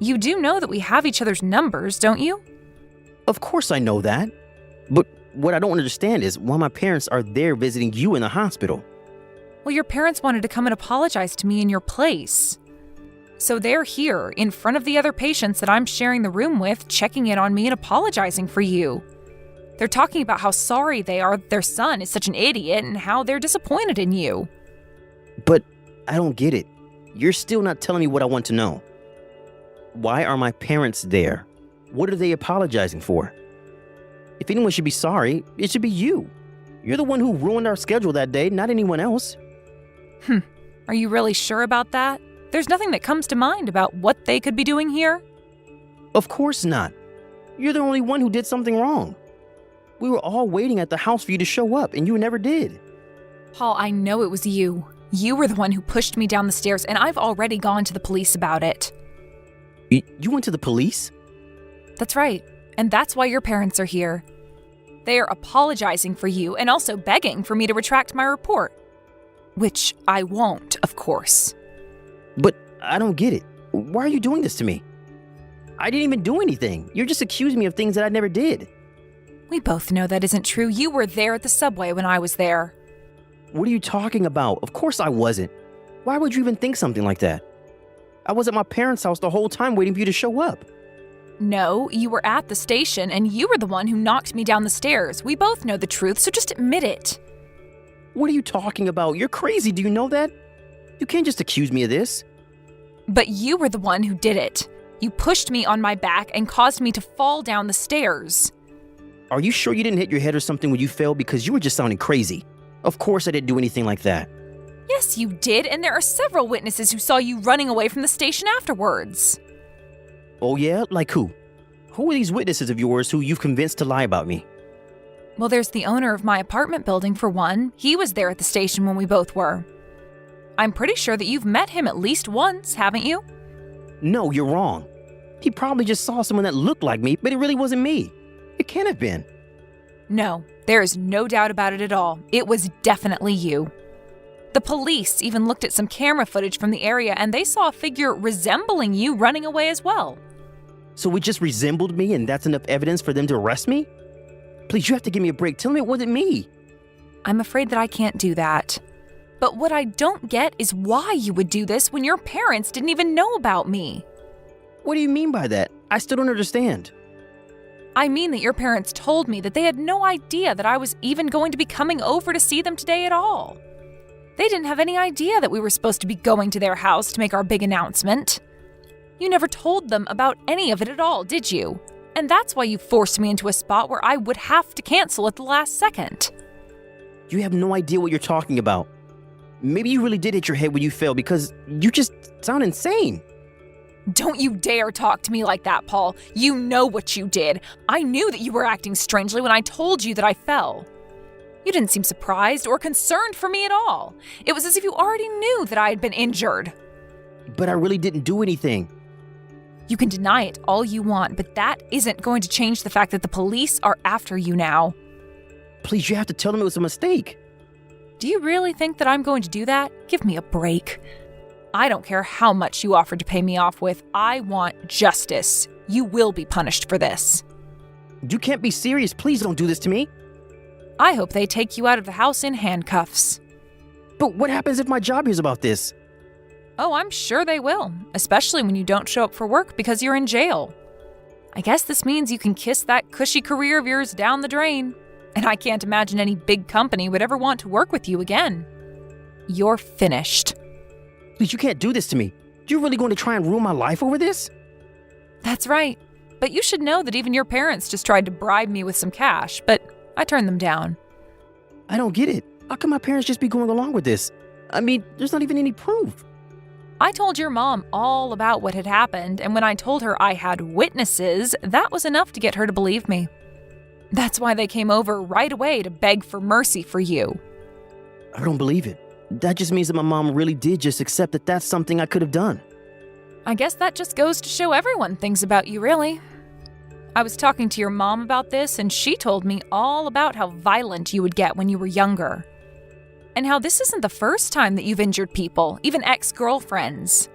You do know that we have each other's numbers, don't you? Of course I know that. But what I don't understand is why my parents are there visiting you in the hospital. Well, your parents wanted to come and apologize to me in your place. So they're here, in front of the other patients that I'm sharing the room with, checking in on me and apologizing for you. They're talking about how sorry they are that their son is such an idiot and how they're disappointed in you. But I don't get it. You're still not telling me what I want to know. Why are my parents there? What are they apologizing for? If anyone should be sorry, it should be you. You're the one who ruined our schedule that day, not anyone else. Are you really sure about that? There's nothing that comes to mind about what they could be doing here? Of course not. You're the only one who did something wrong. We were all waiting at the house for you to show up, and you never did. Paul, I know it was you. You were the one who pushed me down the stairs, and I've already gone to the police about it. You went to the police? That's right, and that's why your parents are here. They are apologizing for you and also begging for me to retract my report. Which I won't, of course. But I don't get it. Why are you doing this to me? I didn't even do anything. You're just accusing me of things that I never did. We both know that isn't true. You were there at the subway when I was there. What are you talking about? Of course I wasn't. Why would you even think something like that? I was at my parents' house the whole time waiting for you to show up. No, you were at the station and you were the one who knocked me down the stairs. We both know the truth, so just admit it. What are you talking about? You're crazy, do you know that? You can't just accuse me of this. But you were the one who did it. You pushed me on my back and caused me to fall down the stairs. Are you sure you didn't hit your head or something when you fell? Because you were just sounding crazy. Of course I didn't do anything like that. Yes, you did, and there are several witnesses who saw you running away from the station afterwards. Oh yeah? Like who? Who are these witnesses of yours who you've convinced to lie about me? Well, there's the owner of my apartment building, for one. He was there at the station when we both were. I'm pretty sure that you've met him at least once, haven't you? No, you're wrong. He probably just saw someone that looked like me, but it really wasn't me. It can't have been. No, there is no doubt about it at all. It was definitely you. The police even looked at some camera footage from the area and they saw a figure resembling you running away as well. So it just resembled me and that's enough evidence for them to arrest me? Please, you have to give me a break. Tell me it wasn't me. I'm afraid that I can't do that. But what I don't get is why you would do this when your parents didn't even know about me. What do you mean by that? I still don't understand. I mean that your parents told me that they had no idea that I was even going to be coming over to see them today at all. They didn't have any idea that we were supposed to be going to their house to make our big announcement. You never told them about any of it at all, did you? And that's why you forced me into a spot where I would have to cancel at the last second. You have no idea what you're talking about. Maybe you really did hit your head when you fell because you just sound insane. Don't you dare talk to me like that, Paul. You know what you did. I knew that you were acting strangely when I told you that I fell. You didn't seem surprised or concerned for me at all. It was as if you already knew that I had been injured. But I really didn't do anything. You can deny it all you want, but that isn't going to change the fact that the police are after you now. Please, you have to tell them it was a mistake. Do you really think that I'm going to do that? Give me a break. I don't care how much you offered to pay me off with. I want justice. You will be punished for this. You can't be serious. Please don't do this to me. I hope they take you out of the house in handcuffs. But what happens if my job hears about this? Oh, I'm sure they will, especially when you don't show up for work because you're in jail. I guess this means you can kiss that cushy career of yours down the drain. And I can't imagine any big company would ever want to work with you again. You're finished. Please, you can't do this to me. You're really going to try and ruin my life over this? That's right. But you should know that even your parents just tried to bribe me with some cash, but I turned them down. I don't get it. How can my parents just be going along with this? I mean, there's not even any proof. I told your mom all about what had happened, and when I told her I had witnesses, that was enough to get her to believe me. That's why they came over right away to beg for mercy for you. I don't believe it. That just means that my mom really did just accept that that's something I could have done. I guess that just goes to show everyone things about you, really. I was talking to your mom about this, and she told me all about how violent you would get when you were younger. And how this isn't the first time that you've injured people, even ex-girlfriends.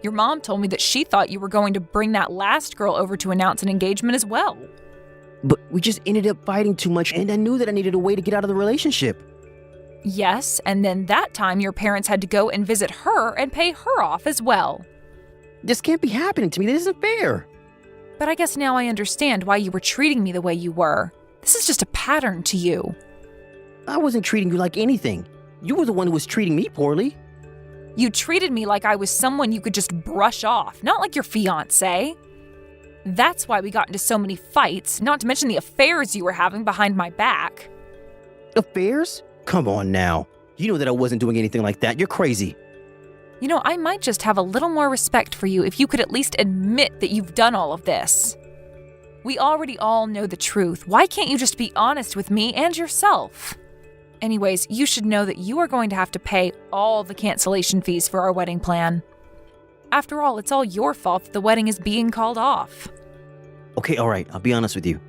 Your mom told me that she thought you were going to bring that last girl over to announce an engagement as well. But we just ended up fighting too much, and I knew that I needed a way to get out of the relationship. Yes, and then that time your parents had to go and visit her and pay her off as well. This can't be happening to me. This isn't fair. But I guess now I understand why you were treating me the way you were. This is just a pattern to you. I wasn't treating you like anything. You were the one who was treating me poorly. You treated me like I was someone you could just brush off, not like your fiancé. That's why we got into so many fights, not to mention the affairs you were having behind my back. Affairs? Come on now. You know that I wasn't doing anything like that. You're crazy. You know, I might just have a little more respect for you if you could at least admit that you've done all of this. We already all know the truth. Why can't you just be honest with me and yourself? Anyways, you should know that you are going to have to pay all the cancellation fees for our wedding plan. After all, it's all your fault that the wedding is being called off. Okay, all right. I'll be honest with you.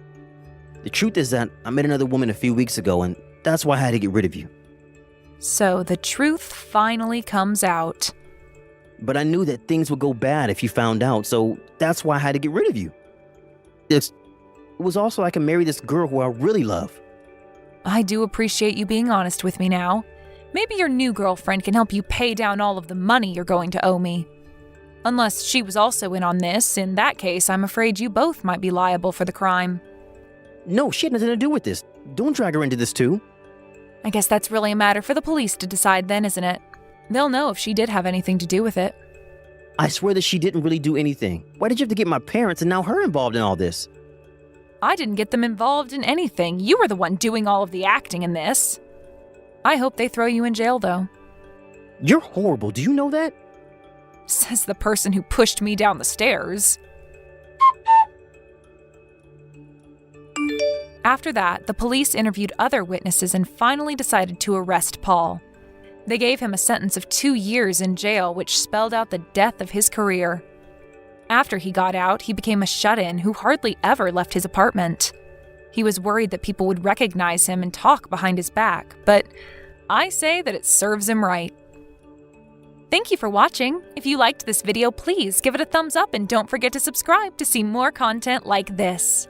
The truth is that I met another woman a few weeks ago, and that's why I had to get rid of you. So the truth finally comes out. But I knew that things would go bad if you found out, so that's why I had to get rid of you. It was also I can marry this girl who I really love. I do appreciate you being honest with me now. Maybe your new girlfriend can help you pay down all of the money you're going to owe me. Unless she was also in on this, in that case, I'm afraid you both might be liable for the crime. No, she had nothing to do with this. Don't drag her into this too. I guess that's really a matter for the police to decide then, isn't it? They'll know if she did have anything to do with it. I swear that she didn't really do anything. Why did you have to get my parents and now her involved in all this? I didn't get them involved in anything. You were the one doing all of the acting in this. I hope they throw you in jail, though. You're horrible. Do you know that? Says the person who pushed me down the stairs. After that, the police interviewed other witnesses and finally decided to arrest Paul. They gave him a sentence of 2 years in jail, which spelled out the death of his career. After he got out, he became a shut-in who hardly ever left his apartment. He was worried that people would recognize him and talk behind his back, but I say that it serves him right. Thank you for watching. If you liked this video, please give it a thumbs up and don't forget to subscribe to see more content like this.